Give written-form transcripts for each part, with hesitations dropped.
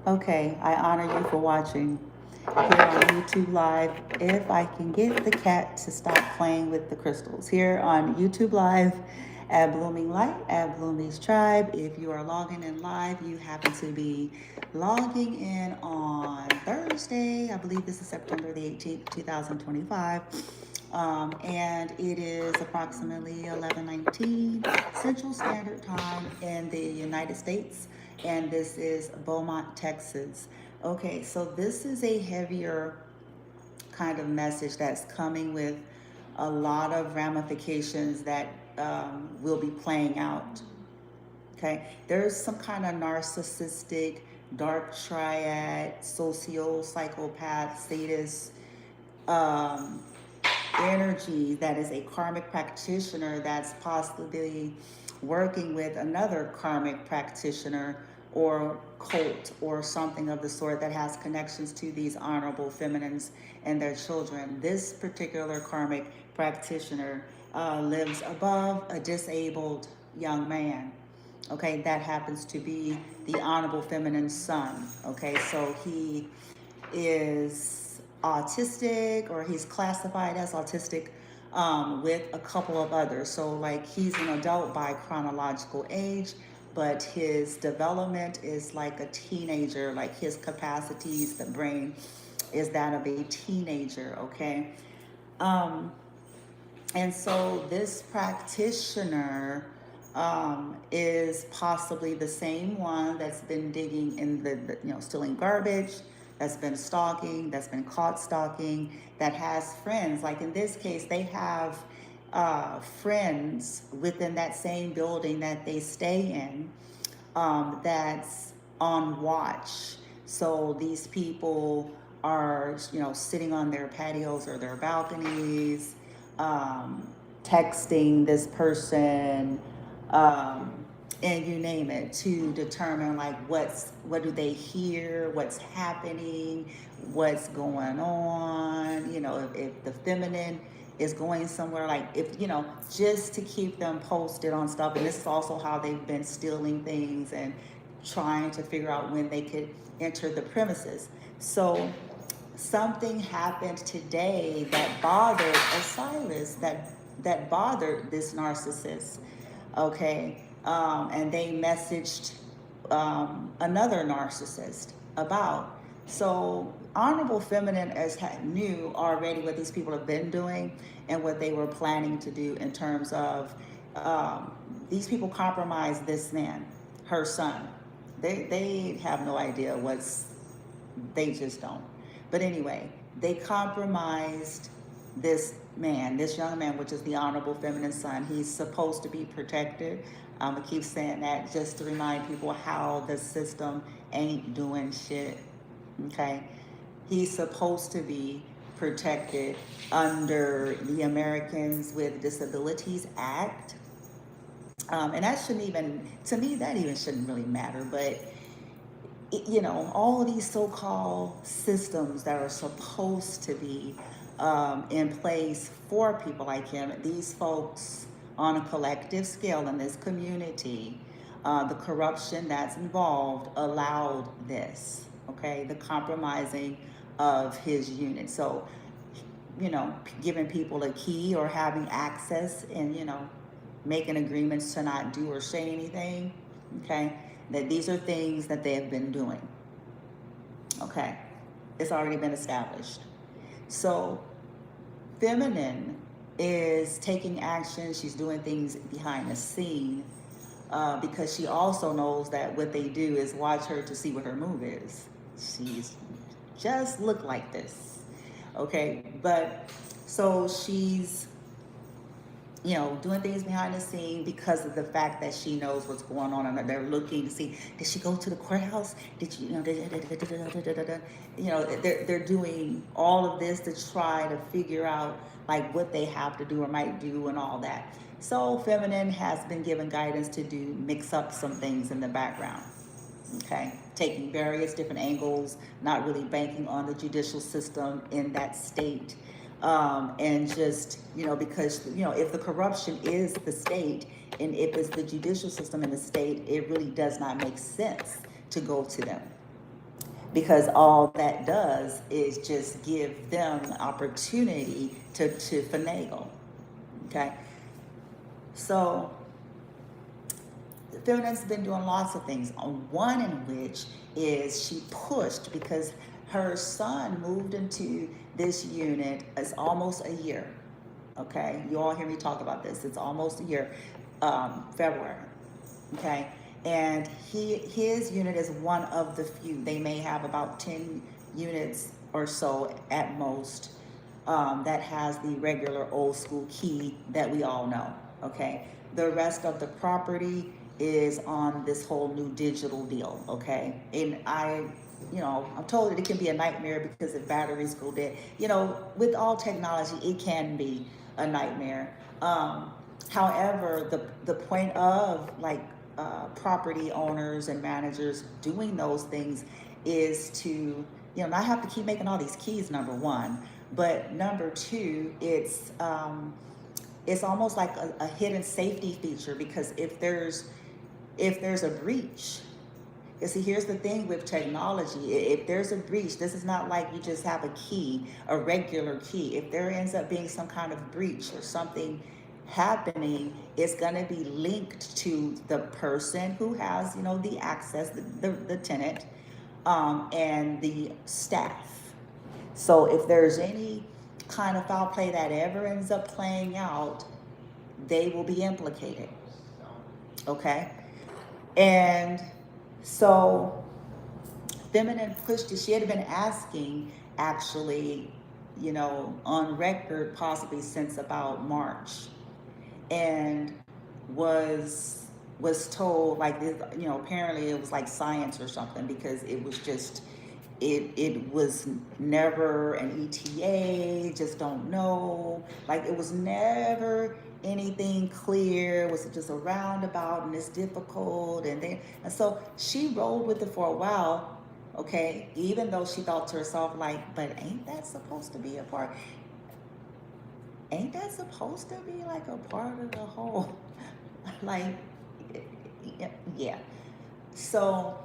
Okay, I honor you for watching here on YouTube Live. If I can get the cat to stop playing with the crystals. Here on YouTube Live at Blooming Light at Blooming's Tribe. If you are logging in live, you happen to be logging in on Thursday. I believe this is September the 18th, 2025. And it is approximately 11:19 Central Standard Time in the United States, and this is Beaumont, Texas. Okay, so this is a heavier kind of message that's coming with a lot of ramifications that will be playing out. Okay, there's some kind of narcissistic, dark triad, psychopath, sadist um, energy that is a karmic practitioner that's possibly working with another karmic practitioner or cult or something of the sort that has connections to these honorable feminines and their children. This particular karmic practitioner lives above a disabled young man. Okay, that happens to be the honorable feminine son. Okay, so he is autistic, or he's classified as autistic with a couple of others. So, like, he's an adult by chronological age, but his development is like a teenager, like his capacities, the brain is that of a teenager, okay? Um, and so this practitioner is possibly the same one that's been digging in stealing garbage, that's been stalking, that's been caught stalking, that has friends. Like in this case, they have friends within that same building that they stay in, that's on watch. So these people are, sitting on their patios or their balconies, um, texting this person, um, and you name it, to determine like what do they hear, what's happening, what's going on. If the feminine is going somewhere, like if just to keep them posted on stuff. And this is also how they've been stealing things and trying to figure out when they could enter the premises. So something happened today that bothered Osiris, that bothered this narcissist. Okay, and they messaged another narcissist about. So honorable feminine knew already what these people have been doing and what they were planning to do in terms of these people compromised this man, her son. They have no idea they just don't. But anyway, they compromised this man, this young man, which is the honorable feminine son. He's supposed to be protected. I keep saying that just to remind people how the system ain't doing shit. Okay? He's supposed to be protected under the Americans with Disabilities Act. And that shouldn't even, to me, that even shouldn't really matter. But all of these so-called systems that are supposed to be in place for people like him, these folks on a collective scale in this community, the corruption that's involved allowed this, okay, the compromising of his unit. So, giving people a key or having access and, making agreements to not do or say anything, okay, that these are things that they have been doing. Okay, it's already been established. So feminine is taking action. She's doing things behind the scene because she also knows that what they do is watch her to see what her move is. She's just look like this. Okay, but so she's doing things behind the scene because of the fact that she knows what's going on, and they're looking to see, did she go to the courthouse? Did you, they're doing all of this to try to figure out like what they have to do or might do and all that. So feminine has been given guidance to mix up some things in the background. Okay, taking various different angles, not really banking on the judicial system in that state. And just, because, if the corruption is the state and if it's the judicial system in the state, it really does not make sense to go to them. because all that does is just give them opportunity to finagle. Okay, so the feminine's been doing lots of things. One in which is she pushed because her son moved into this unit. It's almost a year. Okay, you all hear me talk about this. It's almost a year, February. Okay, and his unit is one of the few. They may have about 10 units or so at most, that has the regular old school key that we all know. Okay, the rest of the property is on this whole new digital deal. Okay, and I'm told that it can be a nightmare because if batteries go dead, with all technology, it can be a nightmare. However, the point of property owners and managers doing those things is to not have to keep making all these keys. Number one, but number two, it's almost like a hidden safety feature, because if there's a breach. You see, here's the thing with technology. If there's a breach, this is not like you just have a key, a regular key. If there ends up being some kind of breach or something happening, it's going to be linked to the person who has, the access, the tenant, and the staff. So if there's any kind of foul play that ever ends up playing out, they will be implicated. Okay? And so feminine pushed it. She had been asking, actually, on record, possibly since about March, and was told like this, apparently it was like science or something, because it was just it was never an ETA, just don't know. Like it was never anything clear. It was just a roundabout, and it's difficult. And so she rolled with it for a while, okay, even though she thought to herself, like, but ain't that supposed to be a part? Ain't that supposed to be like a part of the whole? Like, yeah. So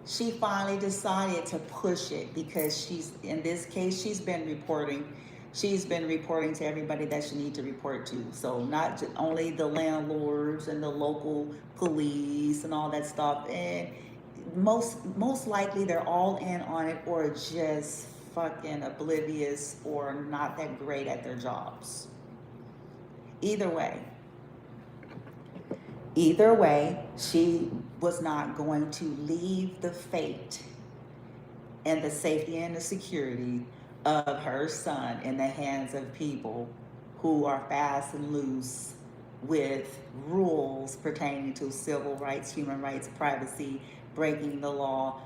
she finally decided to push it, because in this case, she's been reporting to everybody that she needs to report to. So not just only the landlords and the local police and all that stuff. And most likely they're all in on it, or just fucking oblivious, or not that great at their jobs. Either way, she was not going to leave the fate and the safety and the security of her son in the hands of people who are fast and loose with rules pertaining to civil rights, human rights, privacy, breaking the law,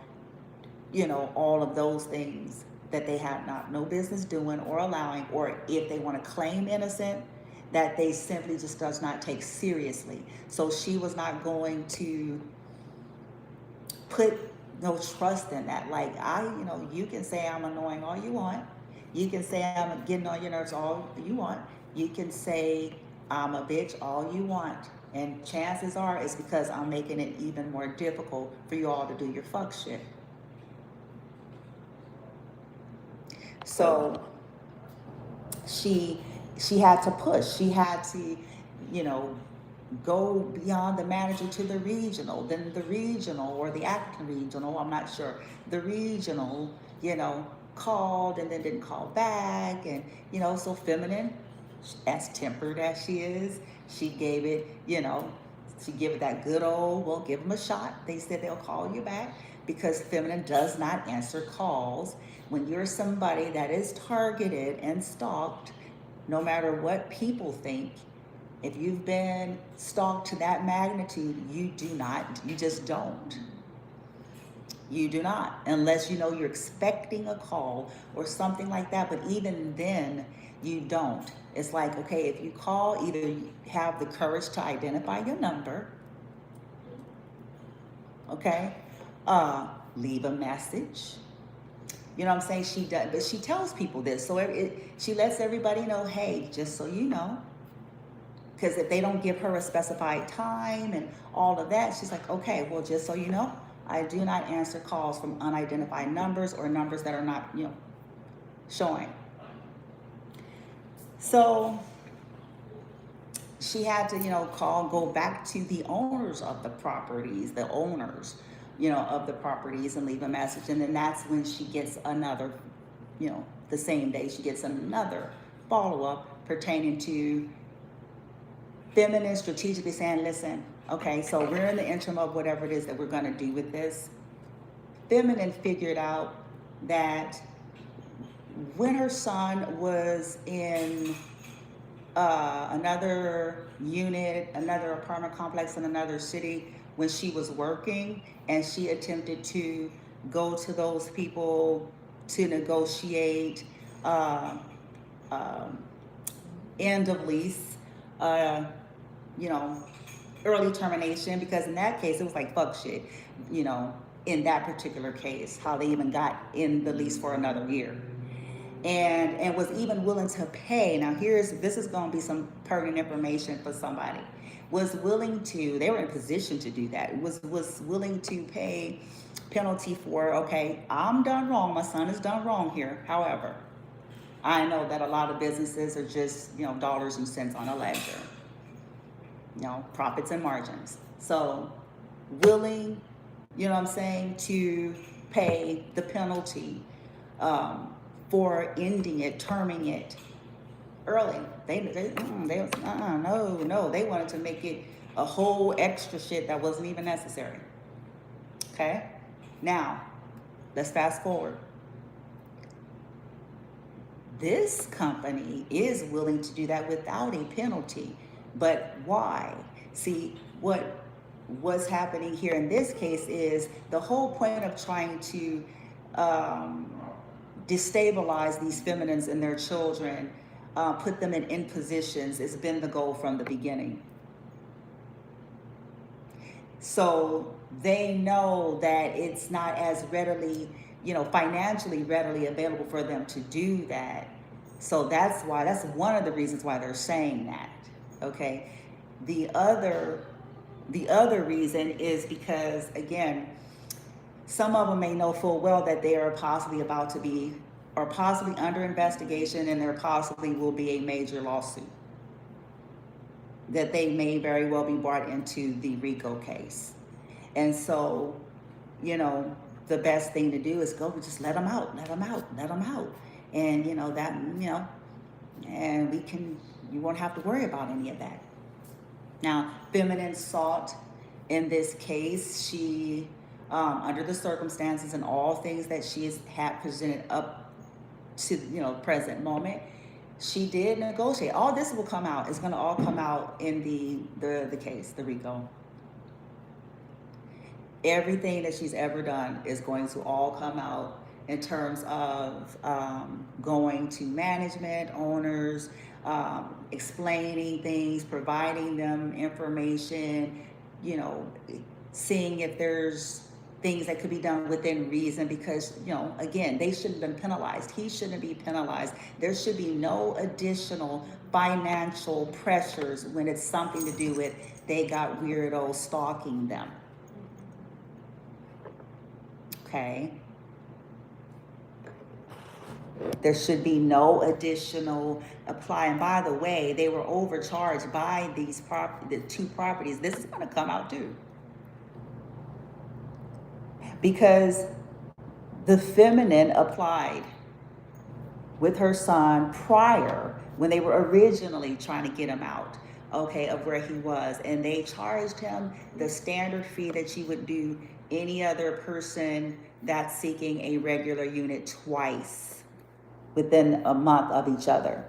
all of those things that they have no business doing or allowing, or if they want to claim innocent, that they simply just does not take seriously. So she was not going to put no trust in that. Like, you can say I'm annoying all you want. You can say I'm getting on your nerves all you want. You can say I'm a bitch all you want. And chances are it's because I'm making it even more difficult for you all to do your fuck shit. So she had to push. She had to, go beyond the manager to the regional, then the regional, or the acting regional, I'm not sure. The regional, called and then didn't call back. And, so feminine, as tempered as she is, she gave it, she gave it that good old, well, give them a shot. They said they'll call you back, because feminine does not answer calls. When you're somebody that is targeted and stalked, no matter what people think, if you've been stalked to that magnitude, you just don't. You do not, unless you're expecting a call or something like that. But even then, you don't. It's like, okay, if you call, either you have the courage to identify your number, okay, leave a message. You know what I'm saying? She does, but she tells people this. So she lets everybody know, hey, just so you know. Because if they don't give her a specified time and all of that, she's like, okay, well, just so you know, I do not answer calls from unidentified numbers or numbers that are not, showing. So she had to, go back to the owners of the properties, of the properties, and leave a message. And then that's when she gets another, the same day, she gets another follow-up pertaining to feminine strategically saying, listen, okay, so we're in the interim of whatever it is that we're going to do with this. Feminine figured out that when her son was in another unit, another apartment complex in another city, when she was working and she attempted to go to those people to negotiate end of lease, early termination, because in that case it was like fuck shit, in that particular case, how they even got in the lease for another year. And was even willing to pay. Now this is going to be some pertinent information for somebody. Was willing to, they were in a position to do that. Was willing to pay penalty for, okay, I'm done wrong. My son is done wrong here. However, I know that a lot of businesses are just, dollars and cents on a ledger. Profits and margins. So willing, to pay the penalty for ending it, terming it early. They wanted to make it a whole extra shit that wasn't even necessary. Okay? Now, let's fast forward. This company is willing to do that without a penalty. But why? See, what's happening here in this case is the whole point of trying to destabilize these feminines and their children, put them in positions, has been the goal from the beginning. So they know that it's not as readily, financially readily available for them to do that. So that's one of the reasons why they're saying that. Okay. The other reason is because, again, some of them may know full well that they are possibly possibly under investigation, and there possibly will be a major lawsuit that they may very well be brought into the RICO case. And so, the best thing to do is go, just let them out. And, and you won't have to worry about any of that. Now, feminine sought in this case, she, under the circumstances and all things that she has had presented up to, present moment, she did negotiate. All this will come out. It's going to all come out in the case, the RICO. Everything that she's ever done is going to all come out in terms of going to management, owners, explaining things, providing them information, seeing if there's things that could be done within reason, because, again, they shouldn't have been penalized. He shouldn't be penalized. There should be no additional financial pressures when it's something to do with they got weirdos stalking them. Okay? There should be no additional apply. And by the way, they were overcharged by the two properties. This is going to come out too. Because the feminine applied with her son prior, when they were originally trying to get him out, okay, of where he was. And they charged him the standard fee that you would do any other person that's seeking a regular unit twice within a month of each other.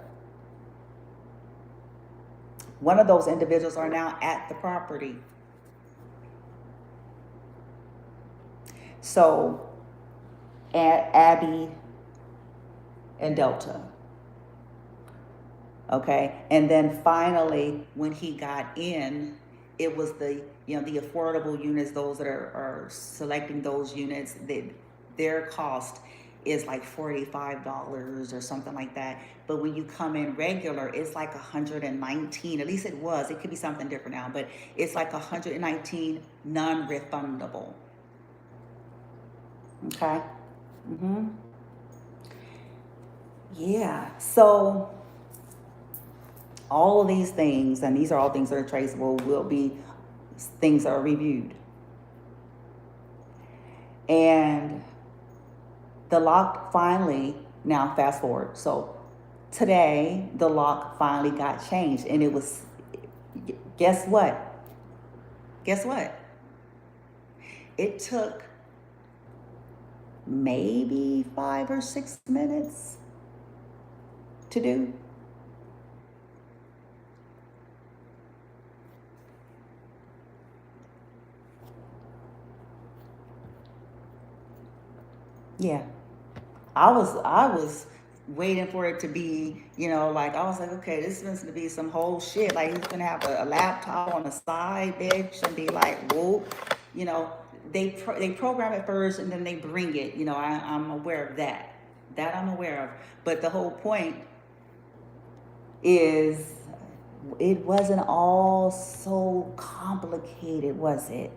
One of those individuals are now at the property. So, Abby and Delta. Okay, and then finally, when he got in, it was the affordable units, those that are selecting those units, their cost is like $45 or something like that. But when you come in regular, it's like $119. At least it was. It could be something different now, but it's like $119 non-refundable. Okay. Mm-hmm. Yeah. So all of these things, and these are all things that are traceable, will be things that are reviewed. And the lock finally, now fast forward. So today, the lock finally got changed. And it was, guess what? Guess what? It took maybe 5 or 6 minutes to do. Yeah. I was waiting for it to be, like I was like, okay, this is going to be some whole shit. Like he's gonna have a laptop on the side, bitch, and be like, whoop, you know. They program it first and then they bring it. I'm aware of that. That I'm aware of. But the whole point is, it wasn't all so complicated, was it?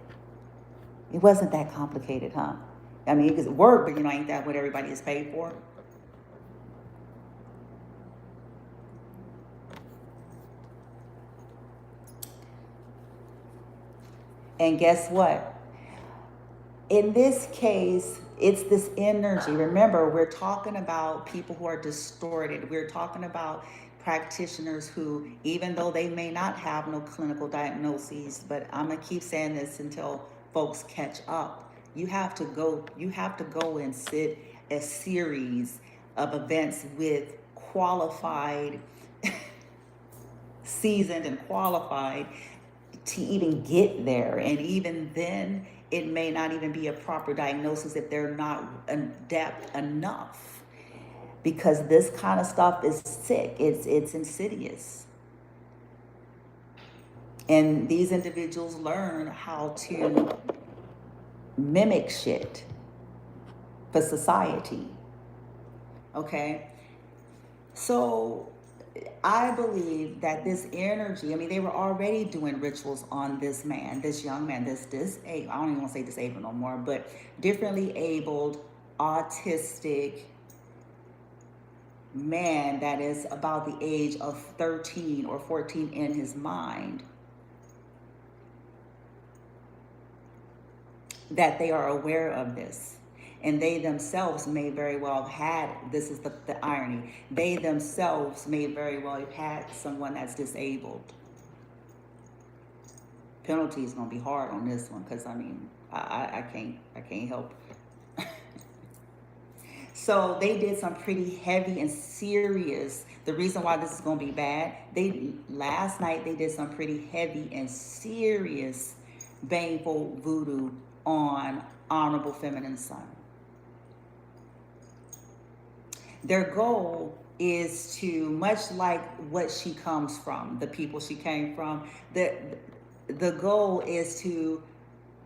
It wasn't that complicated, huh? I mean, it could work, but ain't that what everybody is paid for? And guess what? In this case, it's this energy. Remember, we're talking about people who are distorted. We're talking about practitioners who, even though they may not have no clinical diagnoses, but I'm gonna keep saying this until folks catch up. You have to go and sit a series of events with qualified, seasoned and qualified to even get there. And even then, it may not even be a proper diagnosis if they're not adept enough. Because this kind of stuff is sick. It's insidious. And these individuals learn how to mimic shit for society. Okay? So I believe that this energy, I mean, they were already doing rituals on this man, this young man, I don't even want to say disabled no more, but differently abled, autistic man that is about the age of 13 or 14 in his mind, that they are aware of this. And they themselves may very well have had, this is the irony, they themselves may very well have had someone that's disabled. Penalty is going to be hard on this one because, I mean, I can't help. So they did some pretty heavy and serious. The reason why this is going to be bad, last night they did some pretty heavy and serious baneful voodoo on Honorable Feminine Son. Their goal is to, much like what she comes from, the people she came from, the goal is to,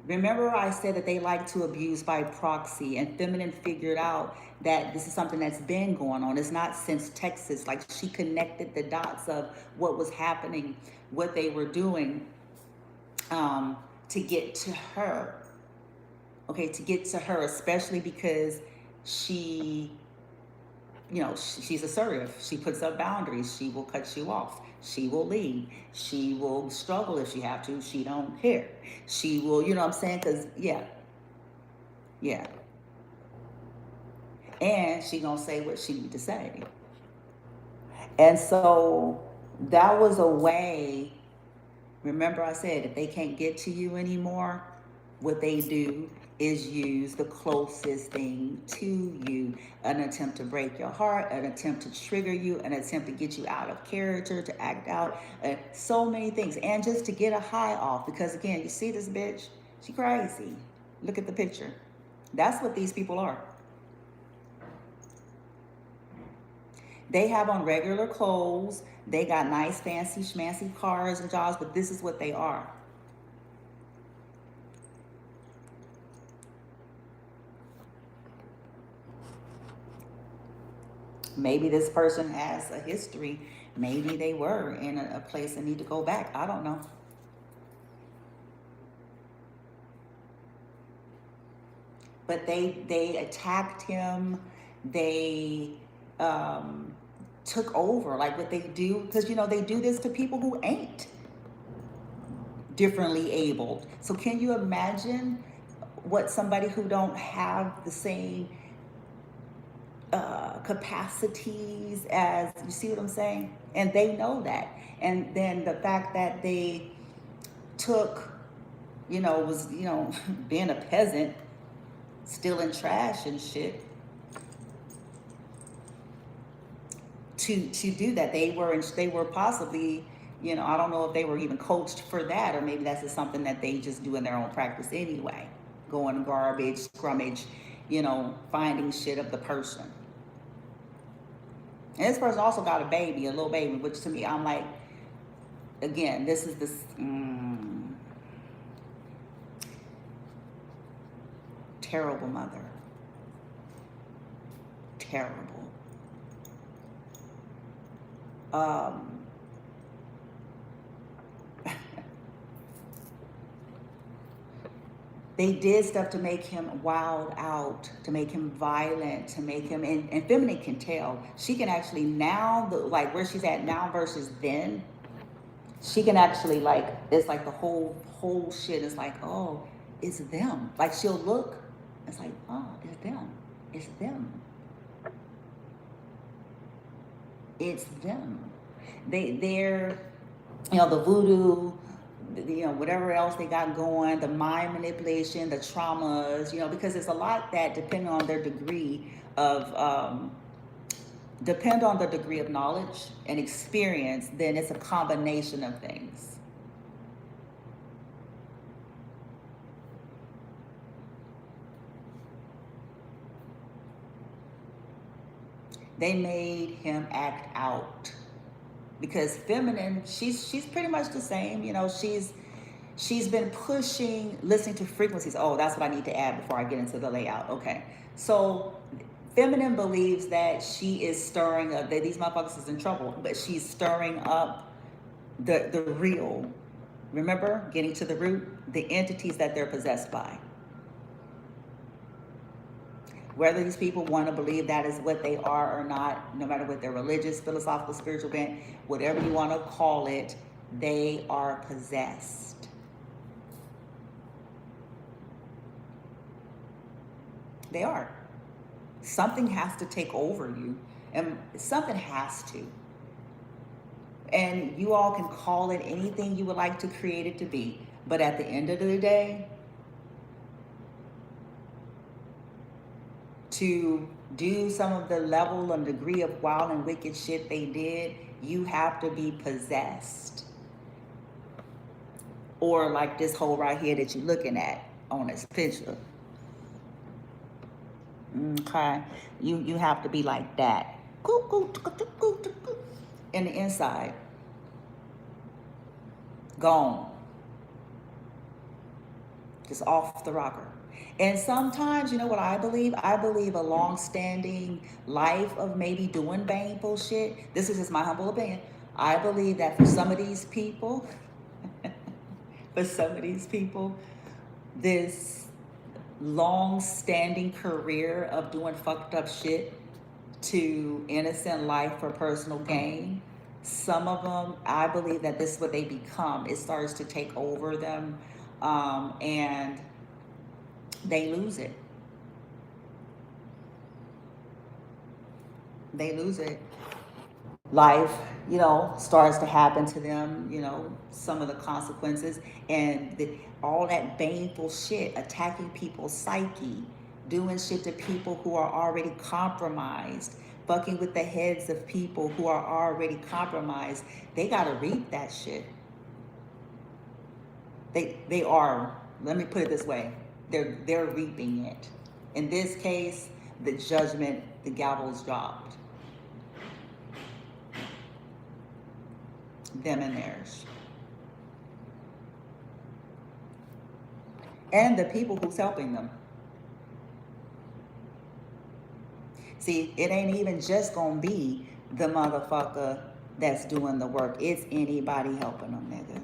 remember I said that they like to abuse by proxy, and Feminine figured out that this is something that's been going on. It's not since Texas. Like, she connected the dots of what was happening, what they were doing, to get to her. Okay, to get to her, especially because she's assertive. She puts up boundaries. She will cut you off. She will leave. She will struggle if she have to. She don't care. She will, you know what I'm saying? Because, yeah. And she gonna say what she need to say. And so that was a way. Remember I said, if they can't get to you anymore, what they do is use the closest thing to you. An attempt to break your heart, an attempt to trigger you, an attempt to get you out of character, to act out, so many things. And just to get a high off. Because again, you see this bitch? She crazy. Look at the picture. That's what these people are. They have on regular clothes. They got nice, fancy, schmancy cars and jobs, but this is what they are. Maybe this person has a history. Maybe they were in a place and need to go back. I don't know. but they attacked him. They took over, like what they do, because you know they do this to people who ain't differently abled. So can you imagine what somebody who don't have the same capacities as, you see what I'm saying? And they know that. And then the fact that they took, you know, was, you know, being a peasant, stealing trash and shit, to do that. They were possibly, you know, I don't know if they were even coached for that, or maybe that's just something that they just do in their own practice anyway. Going garbage, scrummage, you know, finding shit of the person. And this person also got a baby, a little baby, which to me, I'm like, again, this is this terrible mother. Terrible. They did stuff to make him wild out, to make him violent, to make him, and Feminine can tell. She can actually now, like where she's at now versus then, she can actually like, it's like the whole shit is like, oh, it's them. Like she'll look, it's like, oh, it's them. It's them. It's them. They're, you know, the voodoo, you know, whatever else they got going, the mind manipulation, the traumas, you know, because it's a lot that depend on their degree of, depend on the degree of knowledge and experience, then it's a combination of things. They made him act out. Because Feminine, she's pretty much the same, you know, she's been pushing, listening to frequencies. Oh, that's what I need to add before I get into the layout. Okay. So Feminine believes that she is stirring up, that these motherfuckers is in trouble, but she's stirring up the real, remember, getting to the root, the entities that they're possessed by. Whether these people want to believe that is what they are or not, no matter what their religious, philosophical, spiritual bent, whatever you want to call it, they are possessed. They are. Something has to take over you, and something has to. And you all can call it anything you would like to create it to be, but at the end of the day, to do some of the level and degree of wild and wicked shit they did, you have to be possessed. Or like this hole right here that you're looking at on this picture. Okay, you have to be like that. In the inside. Gone. Just off the rocker. And sometimes, you know what I believe? I believe a long-standing life of maybe doing painful shit. This is just my humble opinion. I believe that for some of these people, this long-standing career of doing fucked up shit to innocent life for personal gain, some of them, I believe that this is what they become. It starts to take over them, and they lose it. They lose it. Life, you know, starts to happen to them, you know, some of the consequences, and all that baneful shit, attacking people's psyche, doing shit to people who are already compromised, fucking with the heads of people who are already compromised. They gotta reap that shit. They are, let me put it this way, they're reaping it. In this case, the judgment, the gavel's dropped. Them and theirs. And the people who's helping them. See, it ain't even just gonna be the motherfucker that's doing the work. It's anybody helping them, nigga.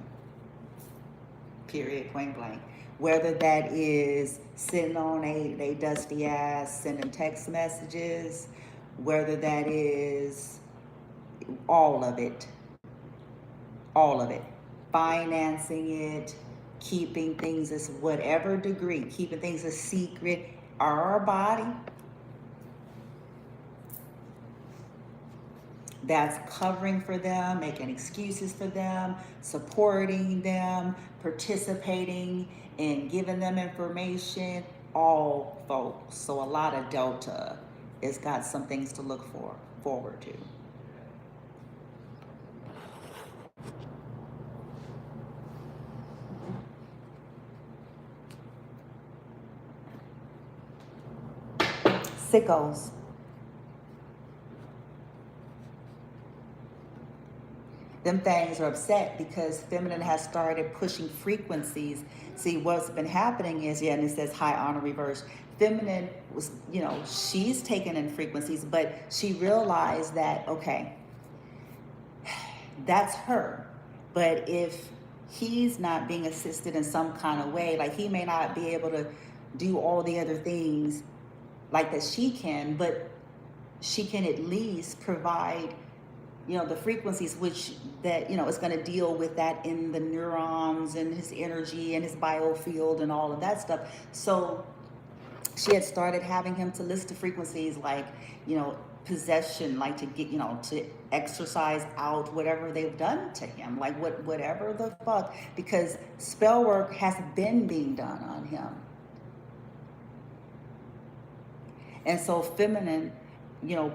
Period, point blank. whether that is sitting on a dusty ass sending text messages, whether that is all of it, all of it, financing it, keeping things as whatever degree, keeping things a secret, our body, that's covering for them, making excuses for them, supporting them, participating in giving them information, all folks. So a lot of Delta has got some things to look forward to. Sickos. Them things are upset because feminine has started pushing frequencies. See, what's been happening is, yeah, and it says high honor reverse. Feminine was, she's taken in frequencies, but she realized that, okay, that's her. But if he's not being assisted in some kind of way, like he may not be able to do all the other things like that she can, but she can at least provide the frequencies which that is going to deal with that in the neurons and his energy and his biofield and all of that stuff. So she had started having him to list the frequencies like possession, like to get to exercise out whatever they've done to him, like whatever the fuck, because spell work has been being done on him. And so feminine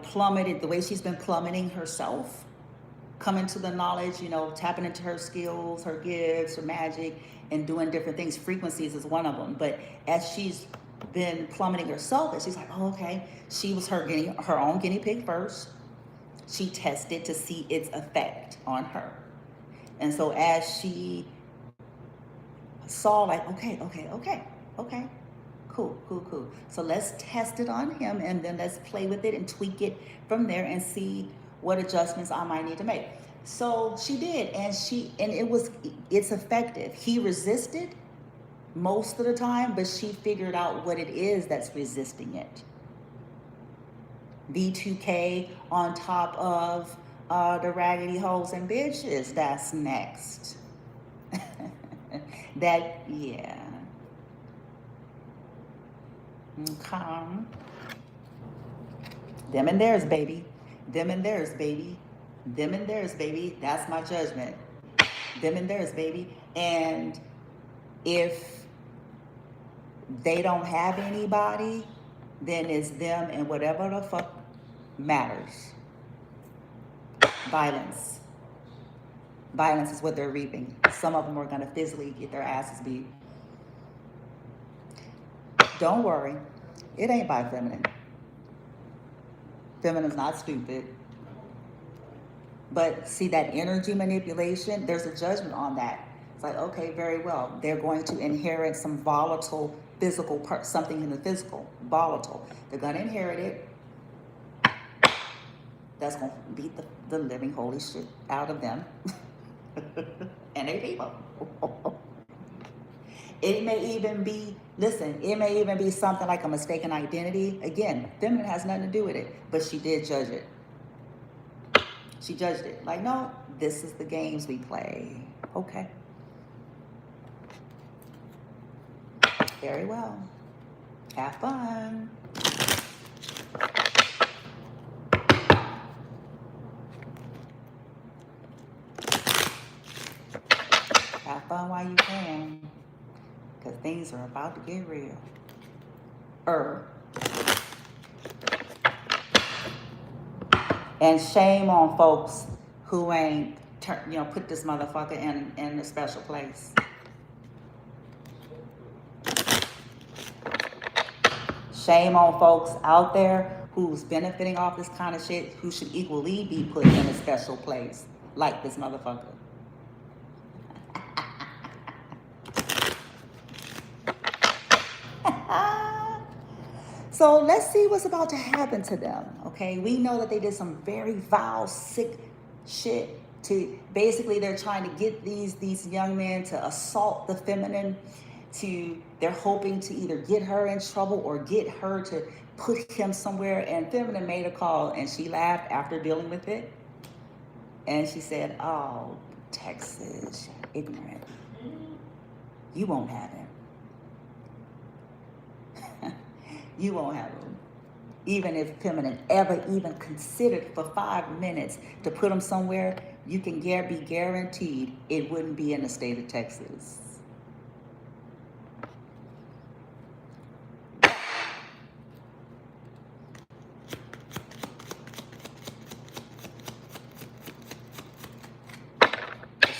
plummeted the way she's been plummeting herself, coming to the knowledge, tapping into her skills, her gifts, her magic, and doing different things. Frequencies is one of them. But as she's been plummeting herself, and she's like, oh, okay, she was her own guinea pig first. She tested to see its effect on her. And so as she saw like, okay, cool. So let's test it on him, and then let's play with it and tweak it from there and see what adjustments I might need to make. So she did, and it's effective. He resisted most of the time, but she figured out what it is that's resisting it. V2K on top of the raggedy hoes and bitches. That's next. Yeah. Okay. Them and theirs, baby. Them and theirs, baby. Them and theirs, baby. That's my judgment. Them and theirs, baby. And if they don't have anybody, then it's them and whatever the fuck matters. Violence. Violence is what they're reaping. Some of them are going to physically get their asses beat. Don't worry. It ain't by feminine. Feminine's not stupid. But see, that energy manipulation, there's a judgment on that. It's like, okay, very well. They're going to inherit some volatile physical part, something in the physical, volatile. They're going to inherit it. That's going to beat the living holy shit out of them. And they people. It may even be, it may even be something like a mistaken identity. Again, feminine has nothing to do with it, but she did judge it. She judged it. Like, no, this is the games we play. Okay. Very well. Have fun. Have fun while you can. Because things are about to get real. And shame on folks who ain't, put this motherfucker in a special place. Shame on folks out there who's benefiting off this kind of shit, who should equally be put in a special place, like this motherfucker. So let's see what's about to happen to them, okay? We know that they did some very vile, sick shit to, basically they're trying to get these young men to assault the feminine, they're hoping to either get her in trouble or get her to put him somewhere. And Feminine made a call and she laughed after dealing with it. And she said, oh, Texas, ignorant. You won't have him. You won't have him. Even if Feminine ever even considered for 5 minutes to put him somewhere, you can be guaranteed it wouldn't be in the state of Texas.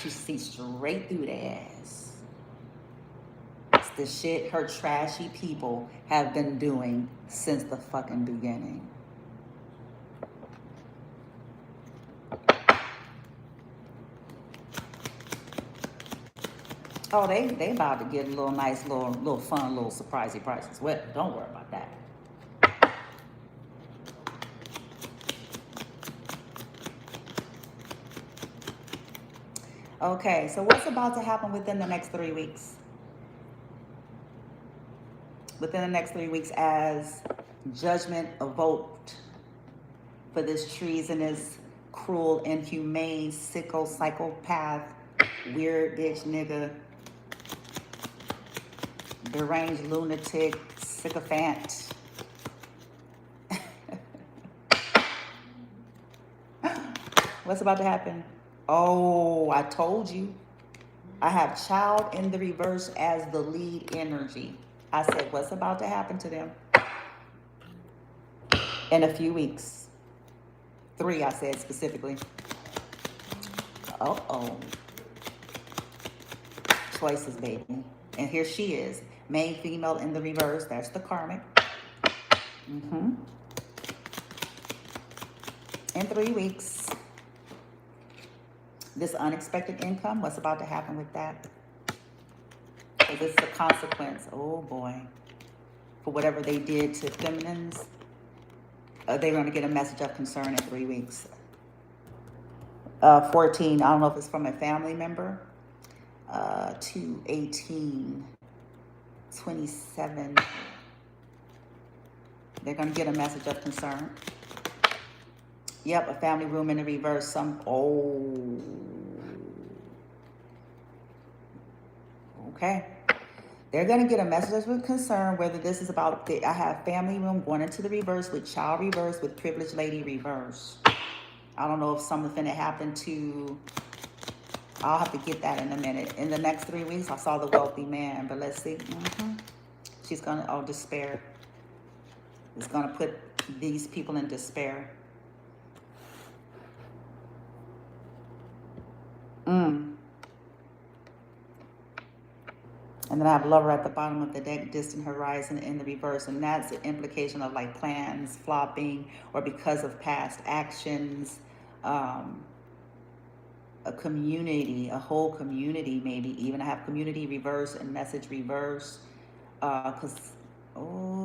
She sees straight through the ass. It's the shit her trashy people have been doing since the fucking beginning. Oh, they about to get a little nice, little fun, little surprisey prices. Well, don't worry about that. Okay, so what's about to happen within the next 3 weeks? Within the next 3 weeks, as judgment evoked for this treasonous, cruel, inhumane, sicko, psychopath, weird bitch nigga, deranged lunatic, sycophant. What's about to happen? Oh, I told you. I have child in the reverse as the lead energy. I said, what's about to happen to them? In a few weeks. 3, I said specifically. Uh-oh. Choices, baby. And here she is. Main female in the reverse. That's the karmic. In 3 weeks. This unexpected income, what's about to happen with that? Because it's the consequence, oh boy, for whatever they did to feminines. They're going to get a message of concern in 3 weeks. 14, I don't know if it's from a family member. 2, 18, 27. They're going to get a message of concern. Yep, a family room in the reverse. Okay. They're going to get a message of concern, whether this is about, I have family room going into the reverse with child reverse with privileged lady reverse. I don't know if something happened to, I'll have to get that in a minute. In the next 3 weeks, I saw the wealthy man, but let's see. She's going to, despair. It's going to put these people in despair. And then I have lover at the bottom of the deck, distant horizon in the reverse. And that's the implication of like plans flopping or because of past actions. A community, a whole community maybe. Even I have community reverse and message reverse. Because,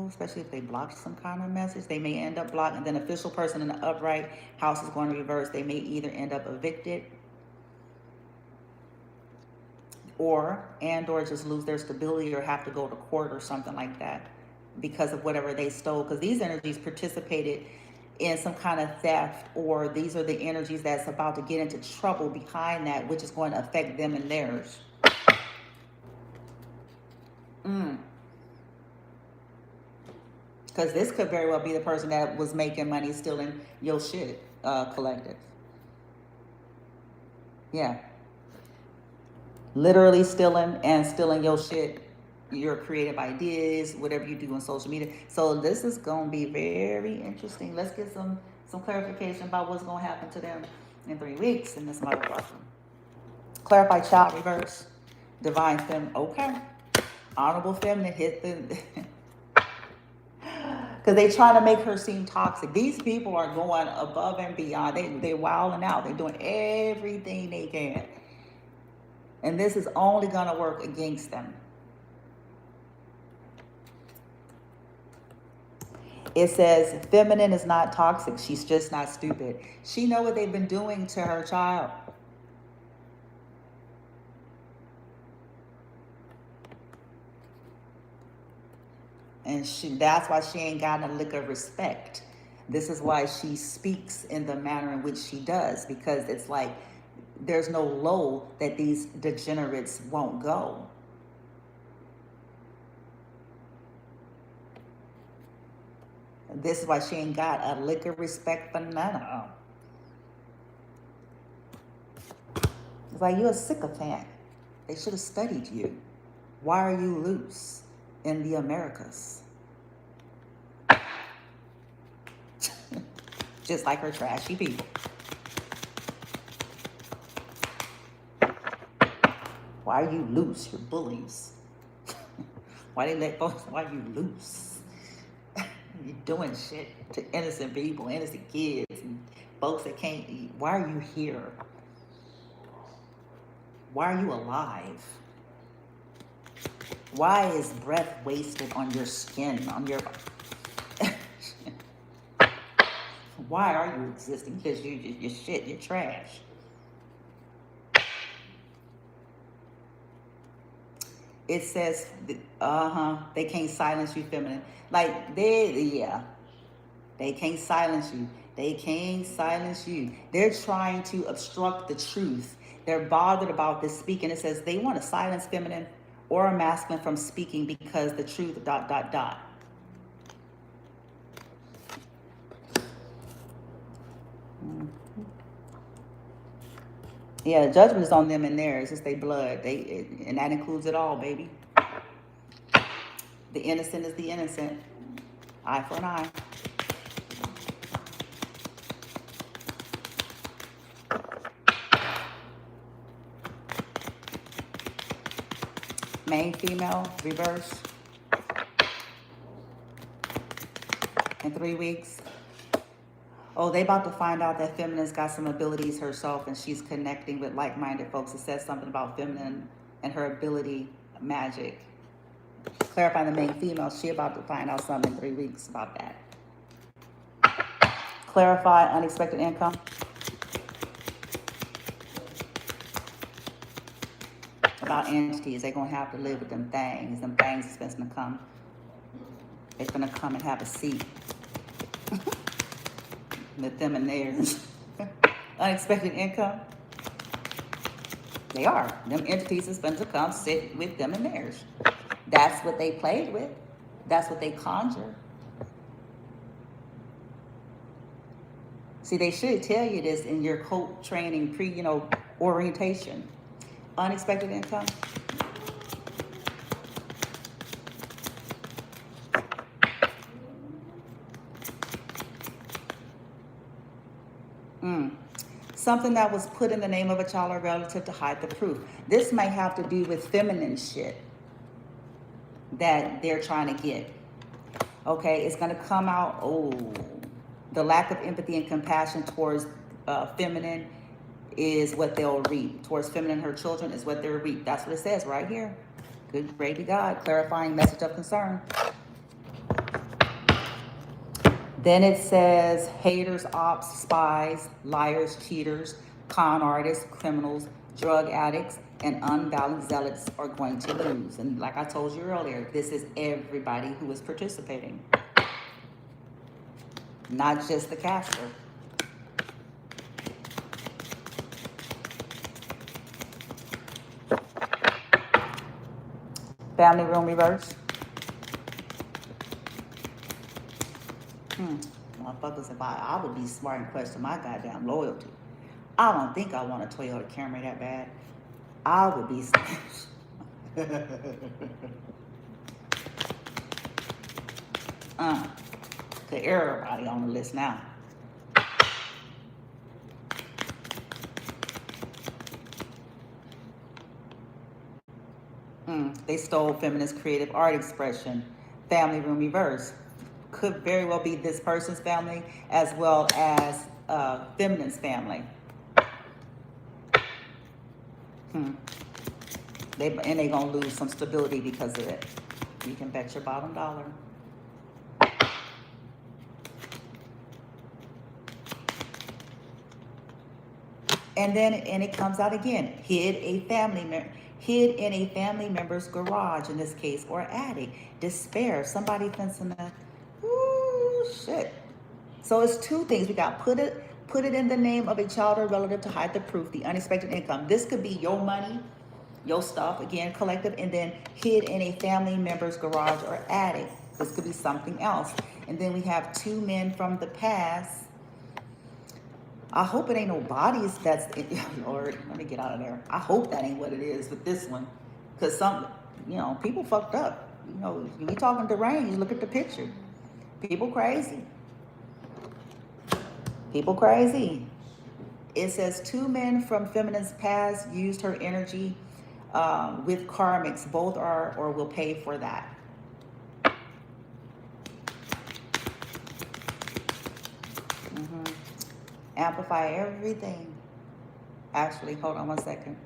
especially if they blocked some kind of message, they may end up blocked. And then official person in the upright house is going to reverse. They may either end up evicted or just lose their stability or have to go to court or something like that because of whatever they stole. Because these energies participated in some kind of theft, or these are the energies that's about to get into trouble behind that, which is going to affect them and theirs. Because this could very well be the person that was making money stealing your shit, collective. Yeah. Literally stealing your shit, your creative ideas, whatever you do on social media. So this is going to be very interesting. Let's get some clarification about what's going to happen to them in 3 weeks in this motherfucker. Clarify child reverse, divine feminine. Okay. Honorable feminine hit the... Because they try to make her seem toxic. These people are going above and beyond. They're wilding out. They're doing everything they can. And this is only going to work against them. It says, feminine is not toxic. She's just not stupid. She knows what they've been doing to her child. that's why she ain't got a lick of respect. This is why she speaks in the manner in which she does, because it's like there's no low that these degenerates won't go. This is why she ain't got a lick of respect for none of them. It's like, you're a sycophant. They should have studied you. Why are you loose in the Americas? Just like her trashy people. Why are you loose? You're bullies. Why they let folks, why are you loose? You're doing shit to innocent people, innocent kids, and folks that can't eat. Why are you here? Why are you alive? Why is breath wasted on your skin, on your... Why are you existing? Because you're shit, you're trash. It says, they can't silence you, feminine. Like, they can't silence you. They can't silence you. They're trying to obstruct the truth. They're bothered about this speaking. It says they want to silence feminine or masculine from speaking because the truth, ... Yeah, the judgment is on them and theirs. It's their blood. And that includes it all, baby. The innocent is the innocent. Eye for an eye. Main female, reverse. In 3 weeks. Oh, they about to find out that feminine's got some abilities herself and she's connecting with like-minded folks. It says something about feminine and her ability, magic. Clarifying the main female, she about to find out something in 3 weeks about that. Clarify unexpected income. About entities, they're going to have to live with them things. Them things is going to come. They're going to come and have a seat. With them and theirs. Unexpected income. They are. Them entities is going to come sit with them and theirs. That's what they played with. That's what they conjure. See, they should tell you this in your coach training, orientation. Unexpected income. Something that was put in the name of a child or relative to hide the proof. This might have to do with feminine shit that they're trying to get. Okay, it's going to come out, the lack of empathy and compassion towards feminine is what they'll reap. Towards feminine, her children is what they'll reap. That's what it says right here. Good, great be God. Clarifying message of concern. Then it says haters, ops, spies, liars, cheaters, con artists, criminals, drug addicts, and unbalanced zealots are going to lose. And like I told you earlier, this is everybody who is participating. Not just the caster. Family room reverse. Motherfuckers, if I would be smart and question my goddamn loyalty. I don't think I want a Toyota Camry that bad. I would be to everybody on the list now. They stole feminist creative art expression. Family room reverse. Could very well be this person's family as well as feminine's family. They're gonna lose some stability because of it. You can bet your bottom dollar. And then it comes out again. Hid hid in a family member's garage in this case, or attic. Despair, somebody fencing a, ooh, shit. So it's two things. We got put it in the name of a child or relative to hide the proof, the unexpected income. This could be your money, your stuff, again, collective, and then hid in a family member's garage or attic. This could be something else. And then we have two men from the past. I hope it ain't no bodies that's, Lord, let me get out of there. I hope that ain't what it is with this one. Because people fucked up. We talking deranged, look at the picture. People crazy. People crazy. It says two men from feminine's past used her energy with karmics. Both are or will pay for that. hmm Amplify everything. Actually, hold on one second.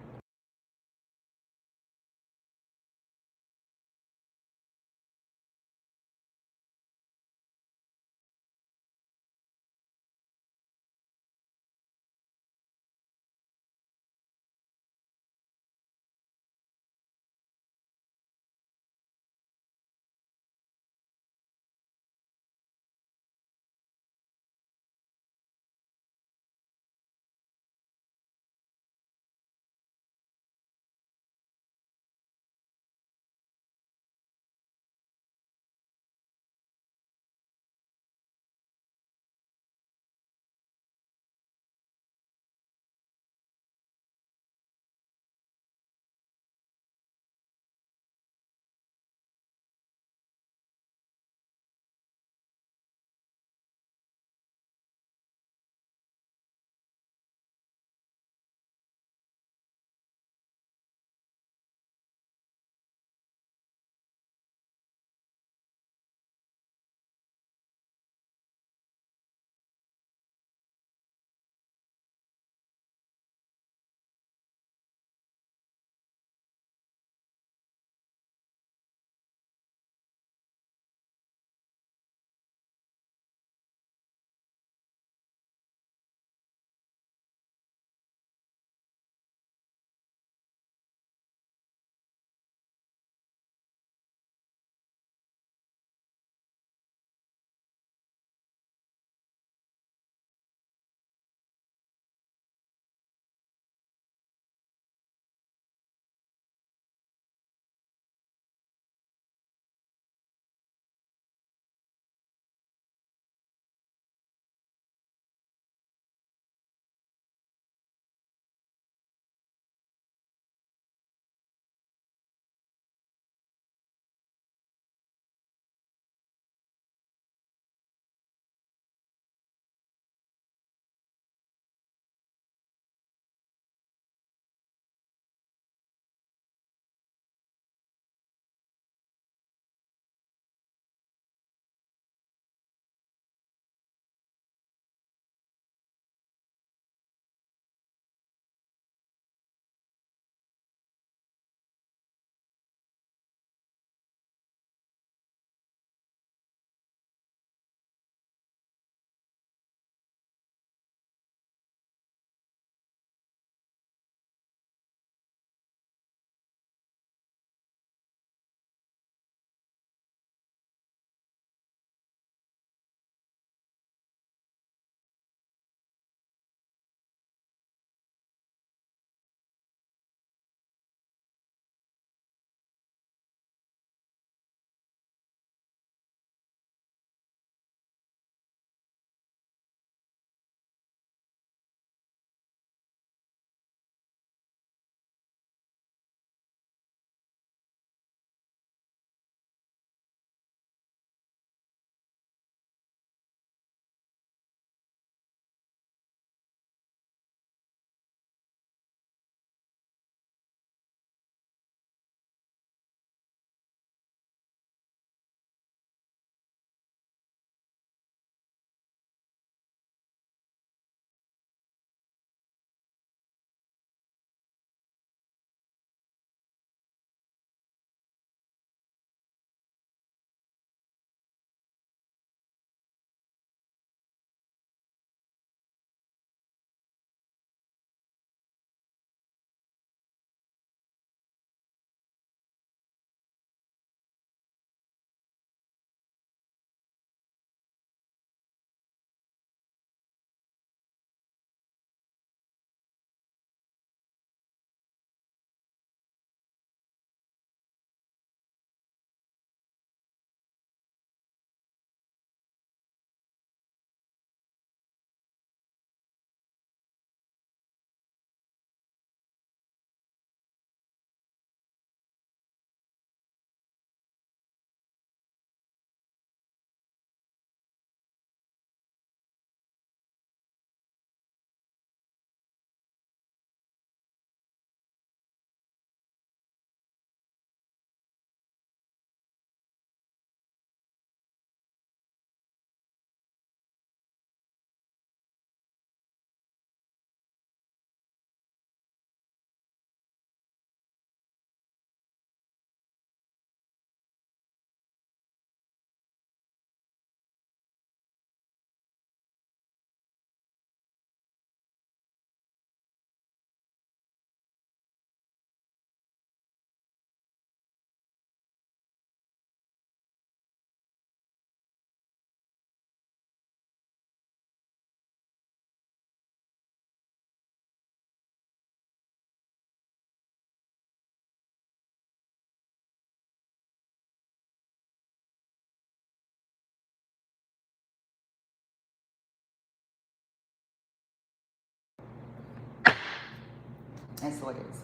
That's what it is.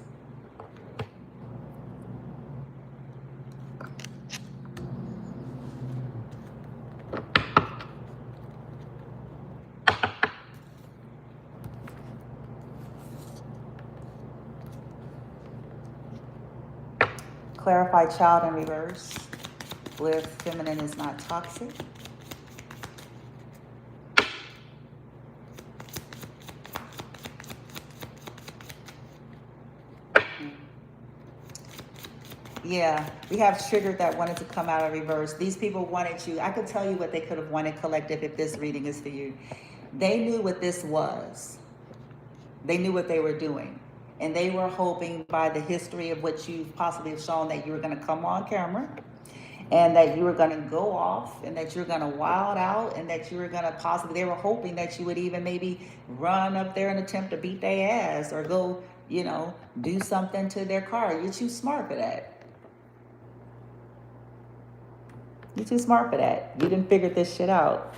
Clarify child in reverse with feminine is not toxic. Yeah, we have triggered that wanted to come out of reverse. These people wanted you. I could tell you what they could have wanted, collective, if this reading is for you. They knew what this was. They knew what they were doing. And they were hoping by the history of what you possibly have shown that you were going to come on camera and that you were going to go off and that you're going to wild out and that you were going to possibly, they were hoping that you would even maybe run up there and attempt to beat their ass or go, you know, do something to their car. You're too smart for that. You're too smart for that. You didn't figure this shit out.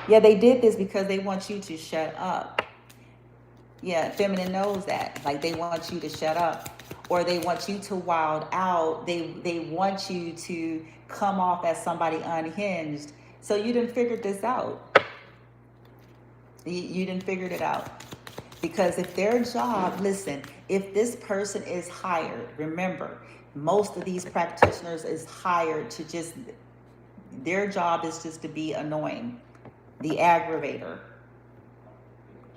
Yeah, they did this because they want you to shut up. Yeah, feminine knows that. Like, they want you to shut up. Or they want you to wild out. They want you to come off as somebody unhinged. So you didn't figure this out. You didn't figure it out. Because if their job, listen, if this person is hired, remember, most of these practitioners is hired to just, their job is just to be annoying, the aggravator,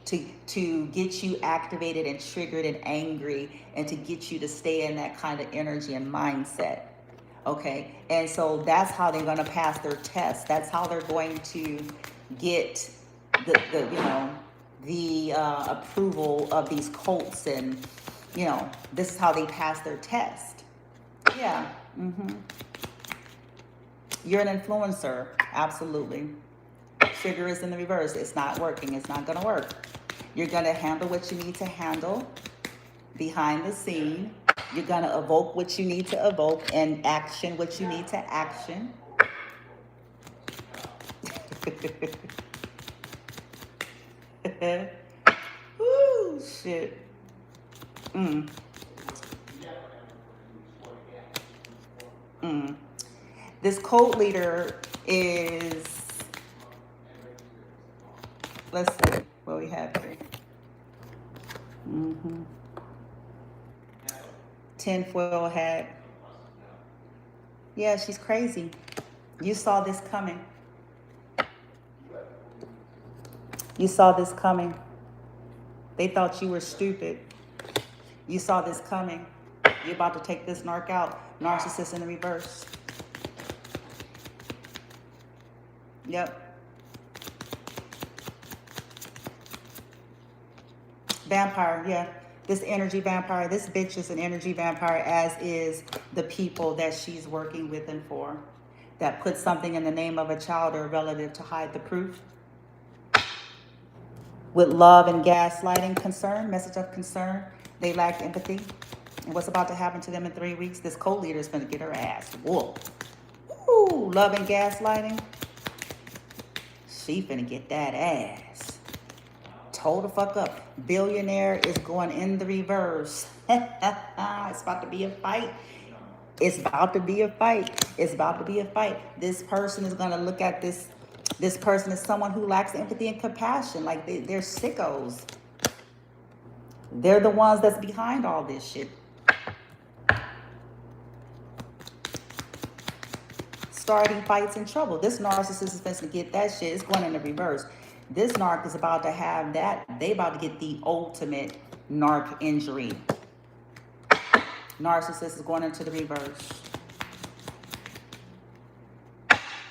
to get you activated and triggered and angry and to get you to stay in that kind of energy and mindset. Okay, and so that's how they're going to pass their test. That's how they're going to get the approval of these cults, and this is how they pass their test. Yeah. You're an influencer. Absolutely. Trigger is in the reverse. It's not working. It's not going to work. You're going to handle what you need to handle behind the scene. You're going to evoke what you need to evoke and action what you need to action. Woo, shit. This cult leader is, let's see what we have here. Tinfoil hat. Yeah, she's crazy. You saw this coming. You saw this coming. They thought you were stupid. You saw this coming. You're about to take this narc out. Narcissist in the reverse. Yep. Vampire, yeah. This energy vampire, this bitch is an energy vampire, as is the people that she's working with and for. That put something in the name of a child or a relative to hide the proof. With love and gaslighting concern, message of concern, they lacked empathy. And what's about to happen to them in 3 weeks? This co-leader is going to get her ass whooped. Ooh, love and gaslighting. She finna get that ass. Told the fuck up. Billionaire is going in the reverse. It's about to be a fight. It's about to be a fight. It's about to be a fight. This person is going to look at this person as someone who lacks empathy and compassion. Like they're sickos. They're the ones that's behind all this shit. Starting fights and trouble. This narcissist is supposed to get that shit. It's going in the reverse. This narc is about to have that. They about to get the ultimate narc injury. Narcissist is going into the reverse.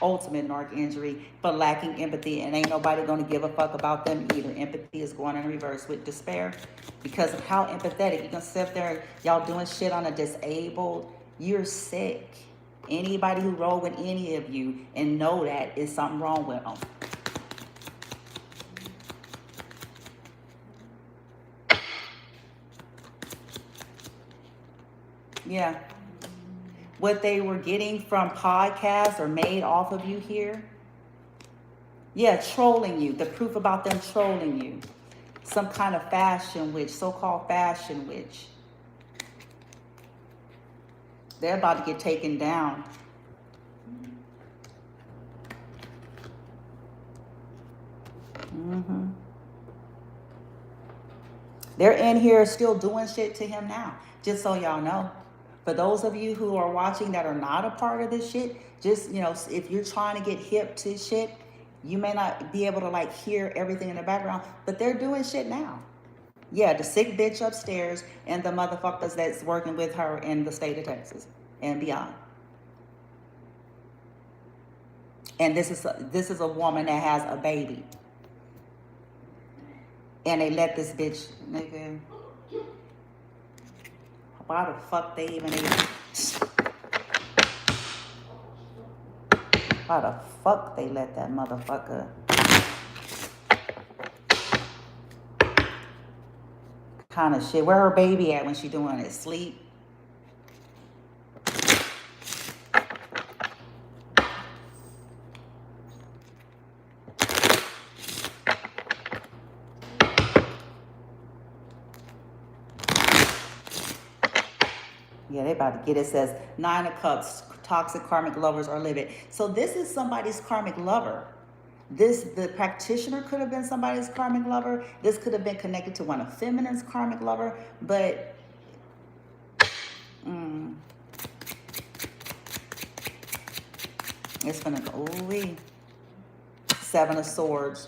Ultimate narc injury for lacking empathy, and ain't nobody going to give a fuck about them either. Empathy is going in reverse with despair because of how empathetic. You can sit there, y'all doing shit on a disabled. You're sick. Anybody who roll with any of you and know that is something wrong with them. Yeah. What they were getting from podcasts or made off of you here. Yeah, trolling you. The proof about them trolling you. some kind of fashion witch, so-called fashion witch. They're about to get taken down. They're in here still doing shit to him now, just so y'all know. For those of you who are watching that are not a part of this shit, just, you know, if you're trying to get hip to shit, you may not be able to like hear everything in the background, but they're doing shit now. Yeah, the sick bitch upstairs and the motherfuckers that's working with her in the state of Texas and beyond. And this is a woman that has a baby. And they let this bitch, nigga. Why the fuck they even Why the fuck they let that motherfucker? Kind of shit. Where her baby at when she doing it? Sleep? Yeah, they about to get it. Says 9 of Cups, toxic karmic lovers are livid. So this is somebody's karmic lover. The practitioner could have been somebody's karmic lover. This could have been connected to one of feminine's karmic lover. But it's gonna go, ooh-wee. 7 of Swords.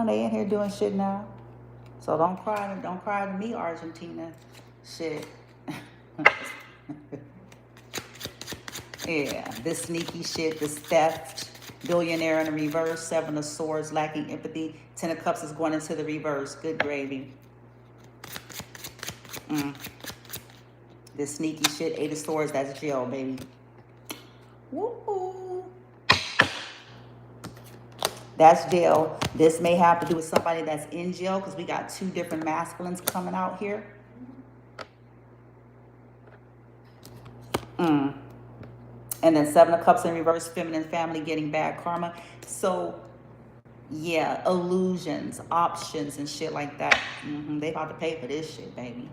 They in here doing shit now. So don't cry to me, Argentina. Shit. Yeah, this sneaky shit, this theft, billionaire in the reverse, 7 of Swords, lacking empathy, 10 of Cups is going into the reverse. Good gravy. This sneaky shit, 8 of Swords, that's jail, baby. Woo-hoo. That's jail. This may have to do with somebody that's in jail because we got 2 different masculines coming out here. And then 7 of Cups in reverse, feminine family getting bad karma. So, yeah, illusions, options, and shit like that. They about to pay for this shit, baby.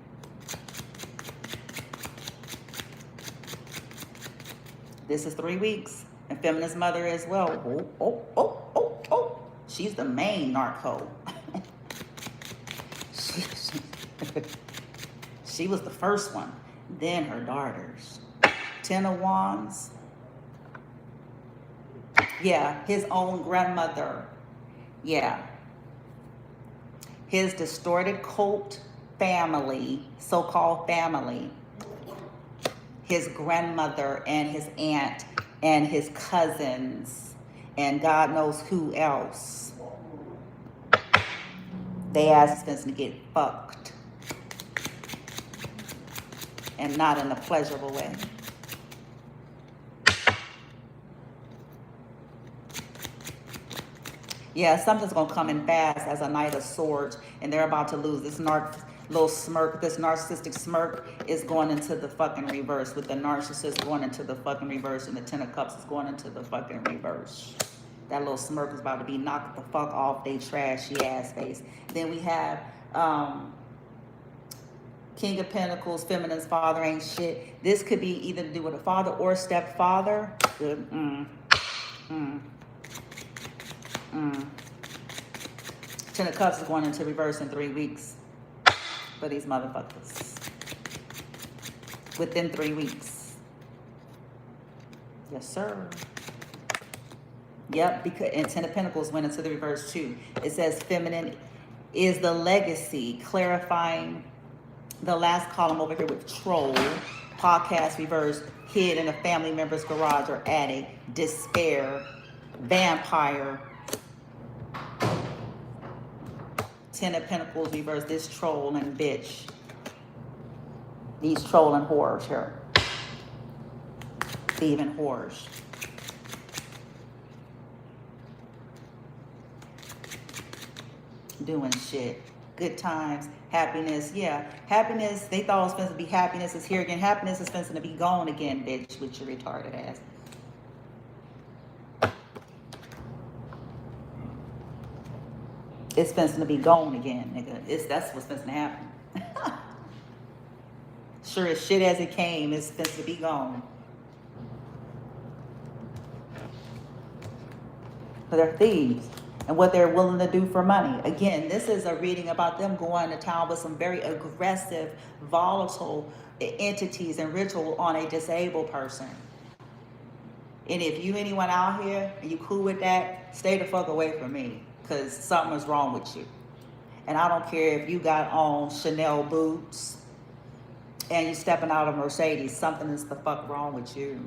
This is 3 weeks. And feminine's mother as well. Oh. She's the main narco. She was the first one. Then her daughters. 10 of Wands. Yeah, his own grandmother. Yeah. His distorted cult family, so-called family. His grandmother and his aunt and his cousins and God knows who else. They ass is to get fucked. And not in a pleasurable way. Yeah, something's gonna come in fast as a Knight of Swords, and they're about to lose. This little smirk, this narcissistic smirk is going into the fucking reverse, with the narcissist going into the fucking reverse, and the 10 of Cups is going into the fucking reverse. That little smirk is about to be knocked the fuck off they trashy ass face. Then we have King of Pentacles, feminine's father ain't shit. This could be either to do with a father or stepfather. Good. 10 of Cups is going into reverse in 3 weeks for these motherfuckers. Within 3 weeks. Yes, sir. Yep, because and 10 of Pentacles went into the reverse too. It says feminine is the legacy, clarifying the last column over here with troll, podcast reverse, hid in a family member's garage or attic, despair, vampire. 10 of Pentacles reverse, this troll and bitch. These trolling whores here. Thieving whores. Doing shit. Good times. Happiness. Yeah. Happiness. They thought it was supposed to be happiness is here again. Happiness is supposed to be gone again, bitch, with your retarded ass. It's supposed to be gone again, nigga. That's what's supposed to happen. Sure as shit as it came, it's supposed to be gone. But they're thieves. And what they're willing to do for money. Again, this is a reading about them going to town with some very aggressive, volatile entities and ritual on a disabled person. And if you anyone out here and you cool with that, stay the fuck away from me, because something is wrong with you. And I don't care if you got on Chanel boots and you stepping out of Mercedes, something is the fuck wrong with you.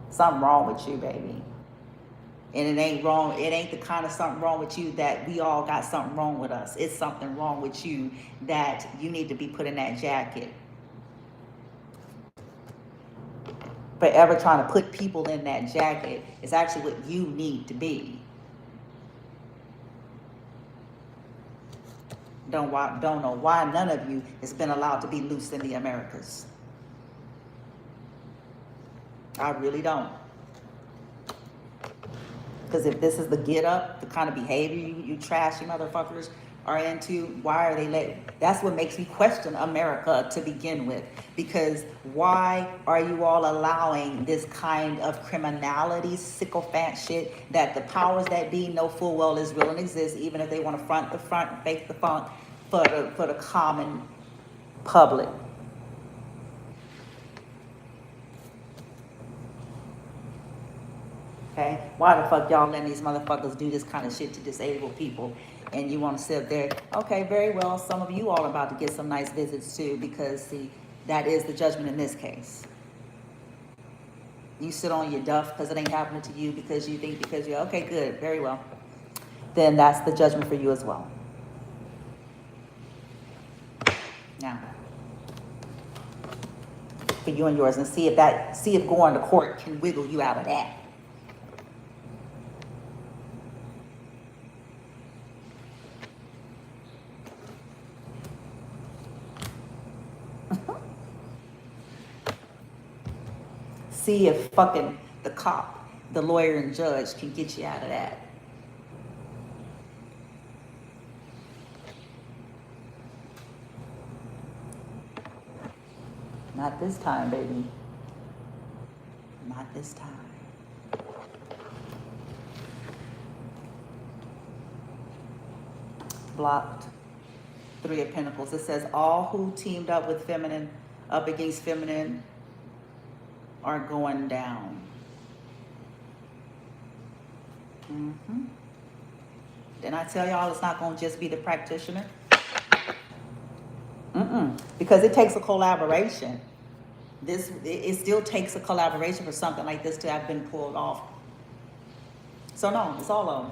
Something wrong with you, baby. And it ain't wrong. It ain't the kind of something wrong with you that we all got something wrong with us. It's something wrong with you that you need to be put in that jacket. Forever trying to put people in that jacket is actually what you need to be. Don't know why none of you has been allowed to be loose in the Americas. I really don't. Because if this is the get up, the kind of behavior you trashy motherfuckers are into, why are they letting? That's what makes me question America to begin with. Because why are you all allowing this kind of criminality, sycophant shit that the powers that be know full well is real and exists, even if they want to front and fake the funk for the common public? Okay, why the fuck y'all letting these motherfuckers do this kind of shit to disabled people? And you want to sit there, okay, very well, some of you all are about to get some nice visits too, because see, that is the judgment in this case. You sit on your duff because it ain't happening to you, because you think because you're, okay, good, very well. Then that's the judgment for you as well. Now, for you and yours, and see if going to court can wiggle you out of that. See if fucking the cop, the lawyer and judge can get you out of that. Not this time, baby. Not this time. Blocked. 3 of Pentacles. It says all who teamed up with feminine, up against feminine, are going down. Then I tell y'all, it's not going to just be the practitioner. Because it takes a collaboration. It still takes a collaboration for something like this to have been pulled off. So no, it's all of them.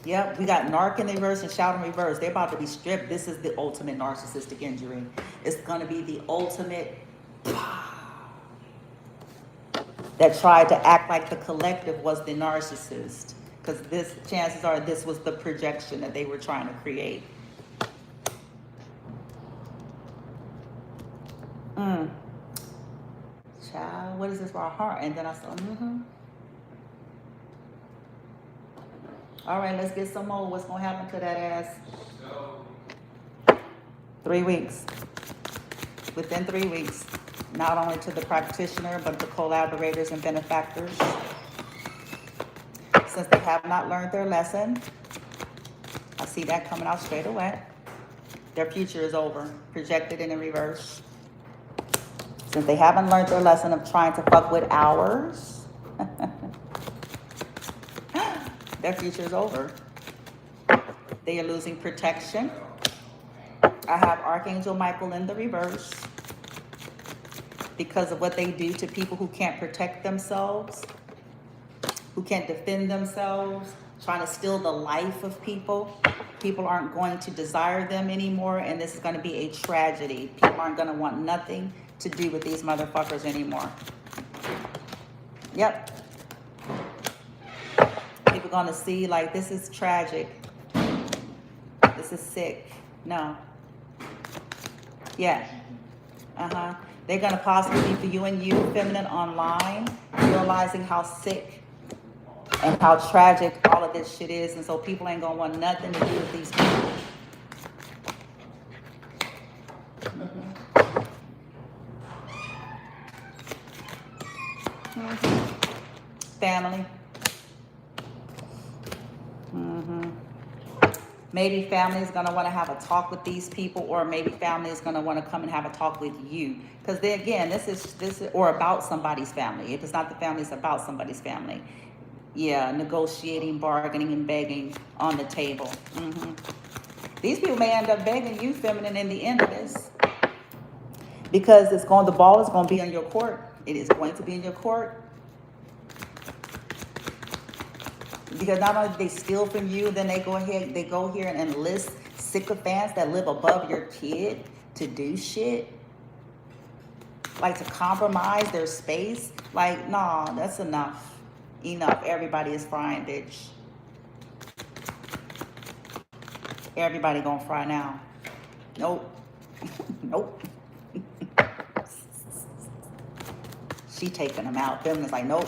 Yep, we got narc in reverse and shout in reverse. They're about to be stripped. This is the ultimate narcissistic injury. It's going to be the ultimate that tried to act like the collective was the narcissist. Because this, chances are, this was the projection that they were trying to create. Child, what is this for our heart? And then I said, All right, let's get some more. What's going to happen to that ass? 3 weeks. Within 3 weeks. Not only to the practitioner, but the collaborators and benefactors. Since they have not learned their lesson, I see that coming out straight away. Their future is over. Projected in the reverse. Since they haven't learned their lesson of trying to fuck with ours, their future is over. They are losing protection. I have Archangel Michael in the reverse because of what they do to people who can't protect themselves, who can't defend themselves, trying to steal the life of people. People aren't going to desire them anymore, and this is going to be a tragedy. People aren't going to want nothing to do with these motherfuckers anymore. Yep. People going to see like, this is tragic. This is sick. No. Yeah. They're going to possibly be for you and you, feminine, online, realizing how sick and how tragic all of this shit is. And so people ain't going to want nothing to do with these people. Family. Maybe family is going to want to have a talk with these people, or maybe family is going to want to come and have a talk with you. Because then again, this is, or about somebody's family. If it's not the family, it's about somebody's family. Yeah, negotiating, bargaining, and begging on the table. These people may end up begging you, feminine, in the end of this. Because the ball is going to be on your court. It is going to be in your court. Because not only do they steal from you, then they go here and enlist sycophants that live above your kid to do shit. Like to compromise their space. Like, nah, that's enough. Enough. Everybody is frying, bitch. Everybody gonna fry now. Nope. Nope. She taking them out. Feminists like, nope.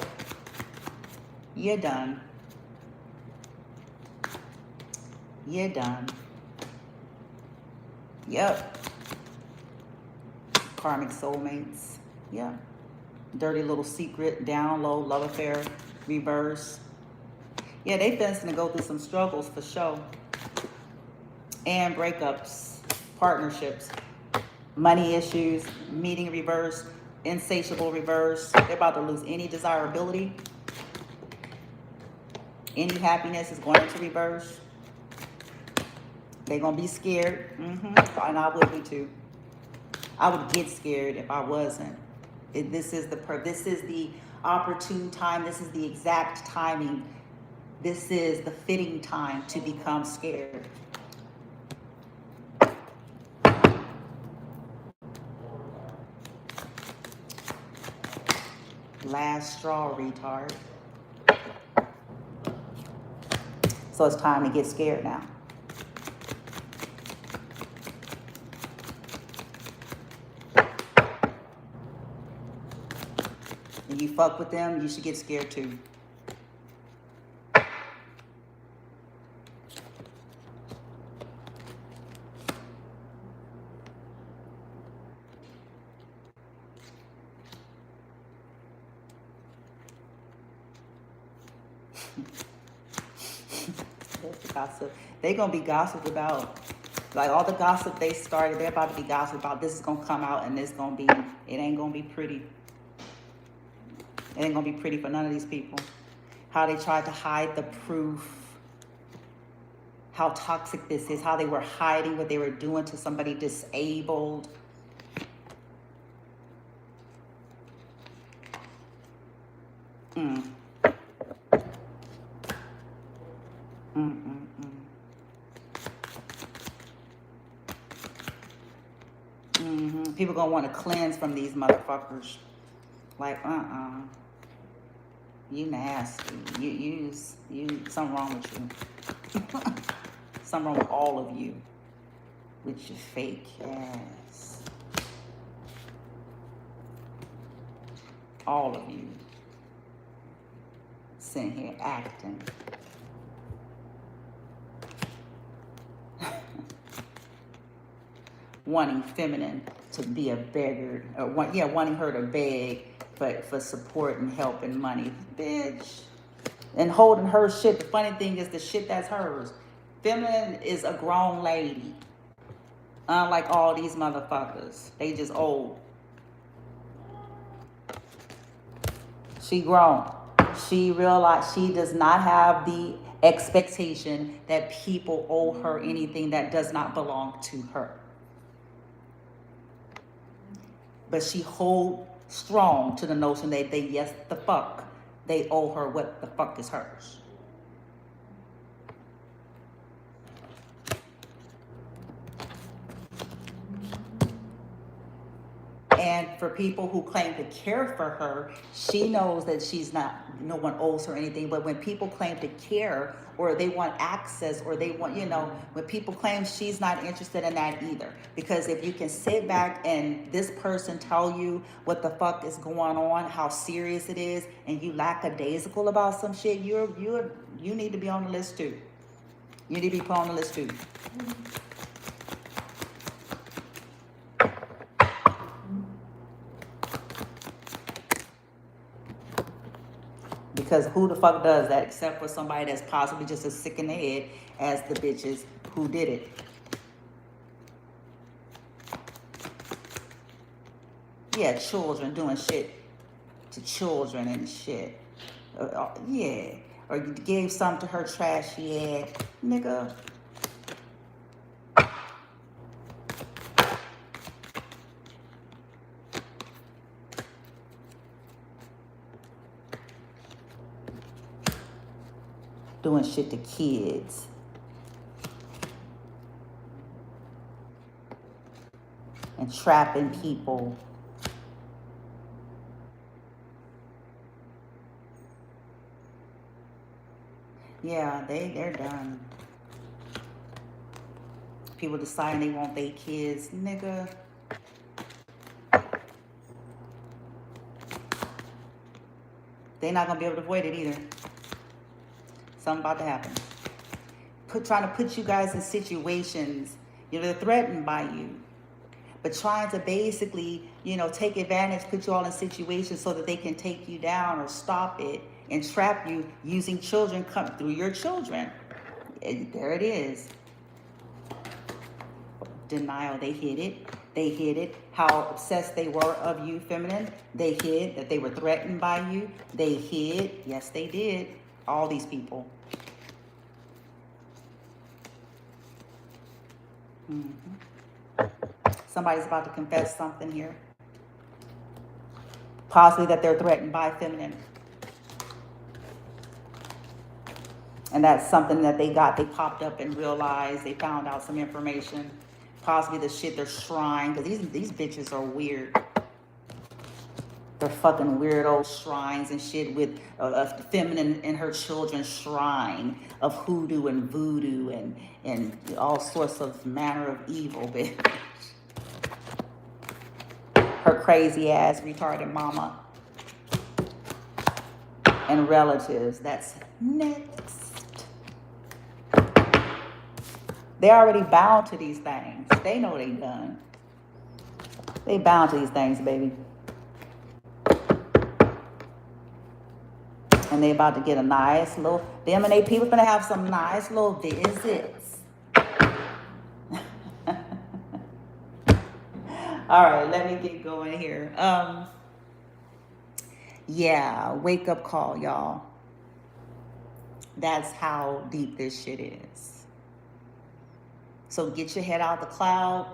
You're done. You're done. Yep. Karmic soulmates. Yeah. Dirty little secret, down low, love affair, reverse. Yeah, they finna go through some struggles for sure. And breakups, partnerships, money issues, meeting reverse, insatiable reverse. They're about to lose any desirability. Any happiness is going into reverse. They're going to be scared. And I would be too. I would get scared if I wasn't. This is the opportune time. This is the exact timing. This is the fitting time to become scared. Last straw, retard. So it's time to get scared now. When you fuck with them, you should get scared too. Gossip. They're gonna be gossiped about. Like all the gossip they started, they're about to be gossiped about. This is gonna come out and it ain't gonna be pretty. It ain't gonna be pretty for none of these people. How they tried to hide the proof. How toxic this is. How they were hiding what they were doing to somebody disabled. People gonna want to cleanse from these motherfuckers. Like, you nasty. You something wrong with you. Something wrong with all of you. With your fake ass. All of you. Sitting here acting. Wanting feminine to be a beggar, wanting her to beg for support and help and money, bitch, and holding her shit. The funny thing is the shit that's hers. Feminine is a grown lady, unlike all these motherfuckers. They just old. She grown. She realized she does not have the expectation that people owe her anything that does not belong to her. But she hold strong to the notion that they owe her what the fuck is hers. And for people who claim to care for her, she knows that she's not, no one owes her anything. But when people claim to care, or they want access, or they want, when people claim, she's not interested in that either. Because if you can sit back and this person tell you what the fuck is going on, how serious it is, and you lackadaisical about some shit, you need to be on the list too. You need to be put on the list too. Because who the fuck does that except for somebody that's possibly just as sick in the head as the bitches who did it. Yeah, children doing shit to children and shit. Yeah. Or you gave some to her trashy ass. Nigga. Doing shit to kids. And trapping people. Yeah, they're done. People deciding they want their kids. Nigga. They're not going to be able to avoid it either. Something about to happen. Trying to put you guys in situations, they're threatened by you. But trying to basically, take advantage, put you all in situations so that they can take you down or stop it and trap you using children, come through your children. And there it is. Denial, they hid it. They hid it. How obsessed they were of you, feminine. They hid that they were threatened by you. They hid. Yes, they did. All these people. Somebody's about to confess something here. Possibly that they're threatened by feminine. And that's something that they popped up and realized. They found out some information. Possibly the shit they're shrine. Because these bitches are weird. They're fucking weirdo shrines and shit with a feminine in her children's shrine of hoodoo and voodoo and all sorts of manner of evil, bitch. Her crazy ass retarded mama and relatives. That's next. They're already bound to these things. They know they done. They bound to these things, baby. And they about to get a nice little, them and they people gonna have some nice little visits. All right, let me get going here. Yeah, wake up call, y'all. That's how deep this shit is. So get your head out of the cloud.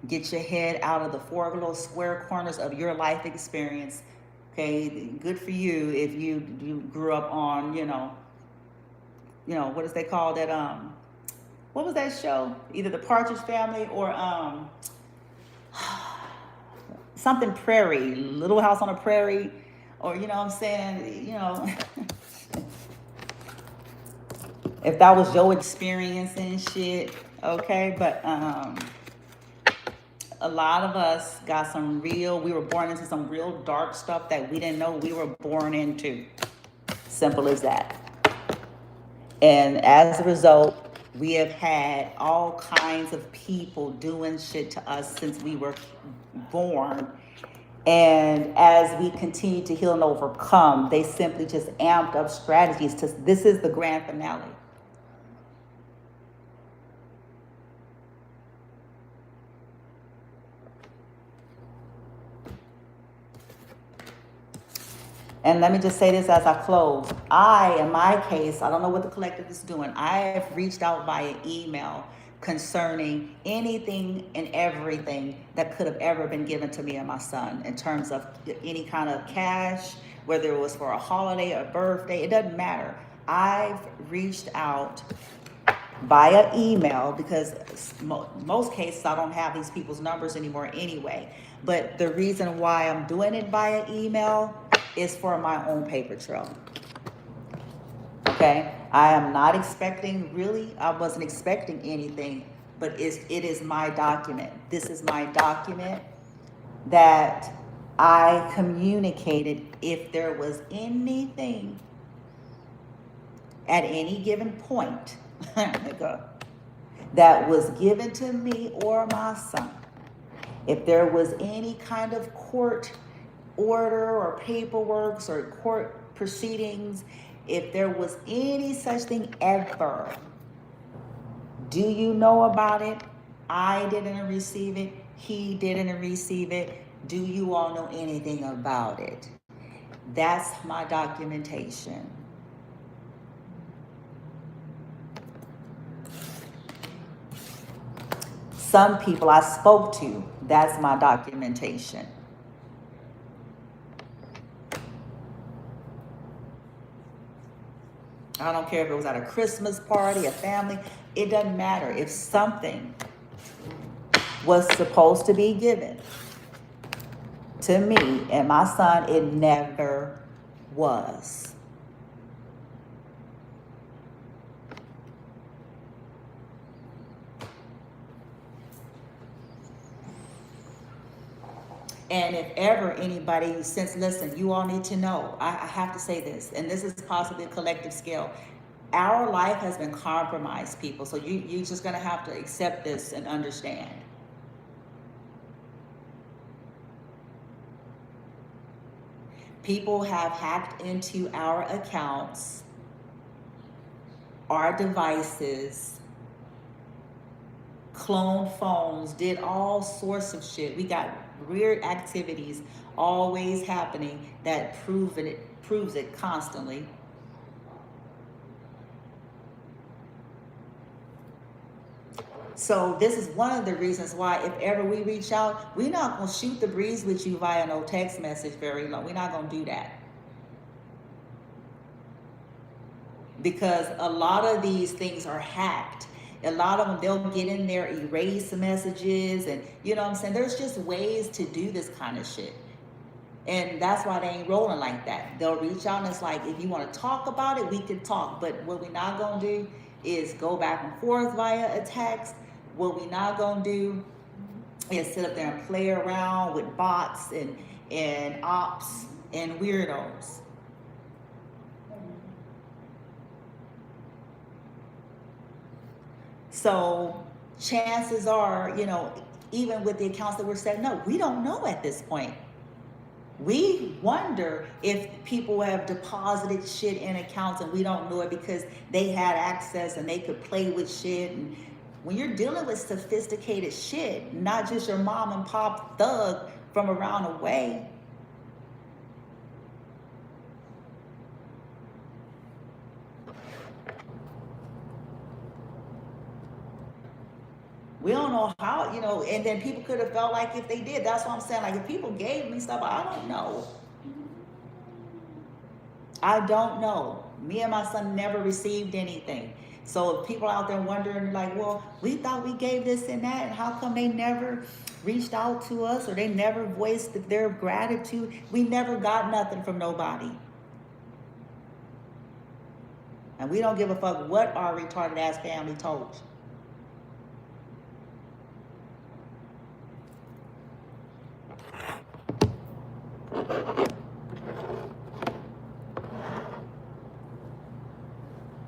Get your head out of the four little square corners of your life experience. Okay, good for you if you grew up on, what is they call that? What was that show? Either the Partridge Family or something Prairie, Little House on a Prairie, or you know what I'm saying, if that was your experience and shit, okay, but a lot of us got we were born into some real dark stuff that we didn't know we were born into. Simple as that. And as a result, we have had all kinds of people doing shit to us since we were born. And as we continue to heal and overcome, they simply just amped up strategies this is the grand finale. And let me just say this as I close. In my case, I don't know what the collective is doing. I have reached out via email concerning anything and everything that could have ever been given to me and my son in terms of any kind of cash, whether it was for a holiday, a birthday, it doesn't matter. I've reached out via email, because most cases I don't have these people's numbers anymore anyway. But the reason why I'm doing it via email is for my own paper trail. Okay, I am not expecting, really, I wasn't expecting anything, but it is my document. This is my document that I communicated if there was anything at any given point that was given to me or my son. If there was any kind of court order or paperwork or court proceedings, if there was any such thing ever, do you know about it? I didn't receive it. He didn't receive it. Do you all know anything about it? That's my documentation. Some people I spoke to, that's my documentation. I don't care if it was at a Christmas party, a family, it doesn't matter. If something was supposed to be given to me and my son, it never was. And if ever anybody, since, listen, you all need to know, I have to say this, and this is possibly a collective scale. Our life has been compromised, people. So you're just going to have to accept this and understand. People have hacked into our accounts, our devices, cloned phones, did all sorts of shit. We got weird activities always happening that proves it constantly. So this is one of the reasons why if ever we reach out, we're not going to shoot the breeze with you via no text message very long. We're not going to do that. Because a lot of these things are hacked. A lot of them, they'll get in there, erase messages, and you know what I'm saying? There's just ways to do this kind of shit. And that's why they ain't rolling like that. They'll reach out and it's like, if you want to talk about it, we can talk. But what we're not going to do is go back and forth via a text. What we're not going to do is sit up there and play around with bots and ops and weirdos. So chances are, you know, even with the accounts that we're setting up, we don't know at this point. We wonder if people have deposited shit in accounts and we don't know it because they had access and they could play with shit. And when you're dealing with sophisticated shit, not just your mom and pop thug from around the way, we don't know how, you know, and then people could have felt like if they did, that's what I'm saying. Like if people gave me stuff, I don't know. I don't know. Me and my son never received anything. So if people out there wondering like, well, we thought we gave this and that, and how come they never reached out to us or they never voiced their gratitude? We never got nothing from nobody. And we don't give a fuck what our retarded ass family told you.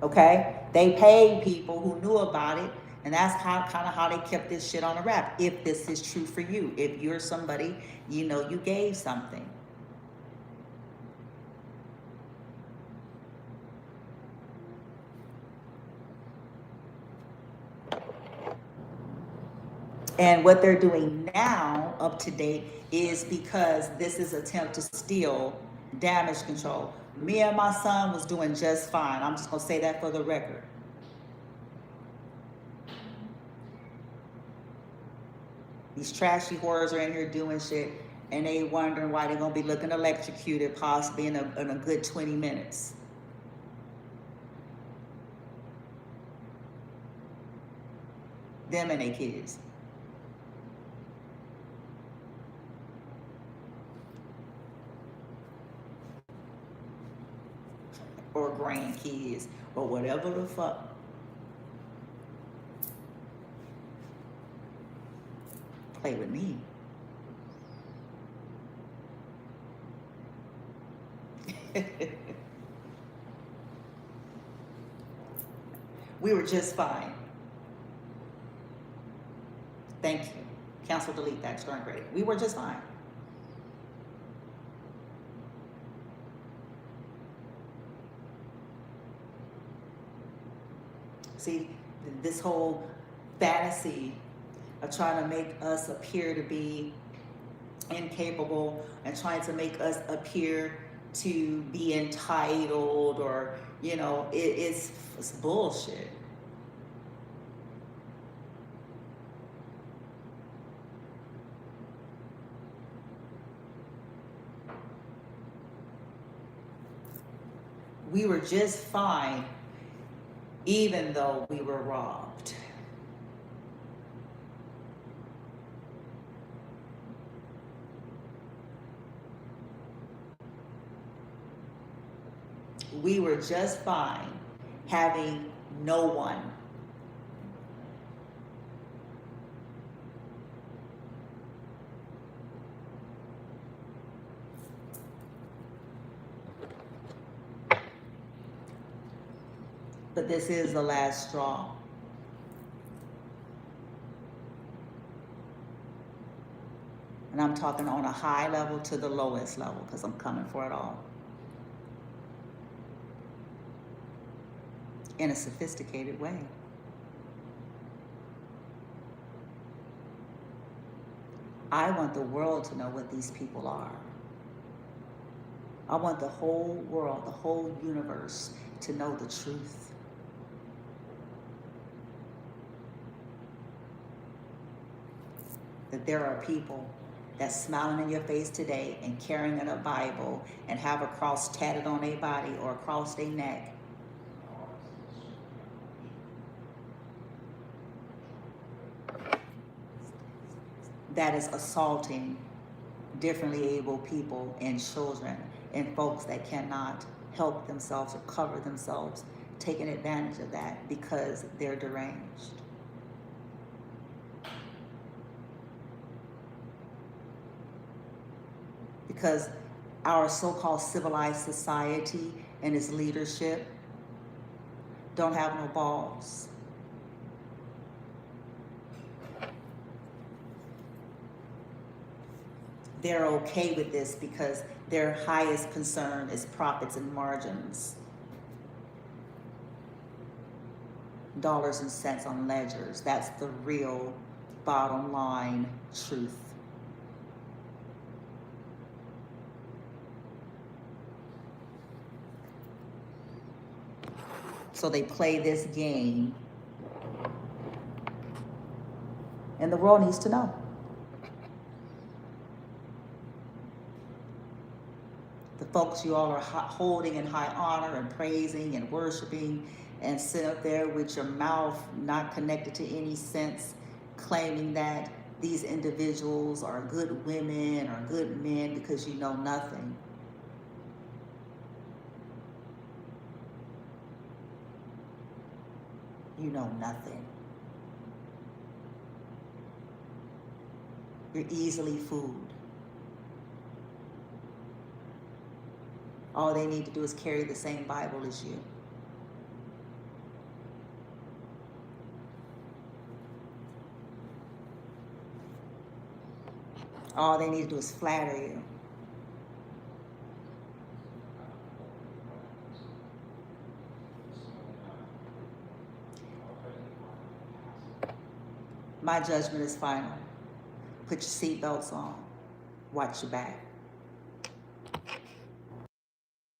Okay, they paid people who knew about it, and that's kind of how they kept this shit on the wrap. If this is true for you, if you're somebody, you know, you gave something. And what they're doing now, up to date, is because this is an attempt to steal damage control. Me and my son was doing just fine. I'm just going to say that for the record. These trashy whores are in here doing shit, and they wondering why they're going to be looking electrocuted possibly in a good 20 minutes. Them and their kids. Or grandkids, or whatever the fuck. Play with me. We were just fine. Thank you. Cancel, delete that, start credit. We were just fine. See, this whole fantasy of trying to make us appear to be incapable and trying to make us appear to be entitled, or, you know, it's bullshit. We were just fine, even though we were robbed. We were just fine having no one. But this is the last straw. And I'm talking on a high level to the lowest level, because I'm coming for it all. In a sophisticated way. I want the world to know what these people are. I want the whole world, the whole universe to know the truth. That there are people that's smiling in your face today and carrying a Bible and have a cross tatted on their body or across their neck. That is assaulting differently able people and children and folks that cannot help themselves or cover themselves, taking advantage of that because they're deranged. Because our so-called civilized society and its leadership don't have no balls. They're okay with this because their highest concern is profits and margins. Dollars and cents on ledgers. That's the real bottom line truth. So they play this game, and the world needs to know. The folks you all are holding in high honor and praising and worshiping, and sit up there with your mouth not connected to any sense, claiming that these individuals are good women or good men because you know nothing. You know nothing. You're easily fooled. All they need to do is carry the same Bible as you. All they need to do is flatter you. My judgment is final. Put your seatbelts on. Watch your back.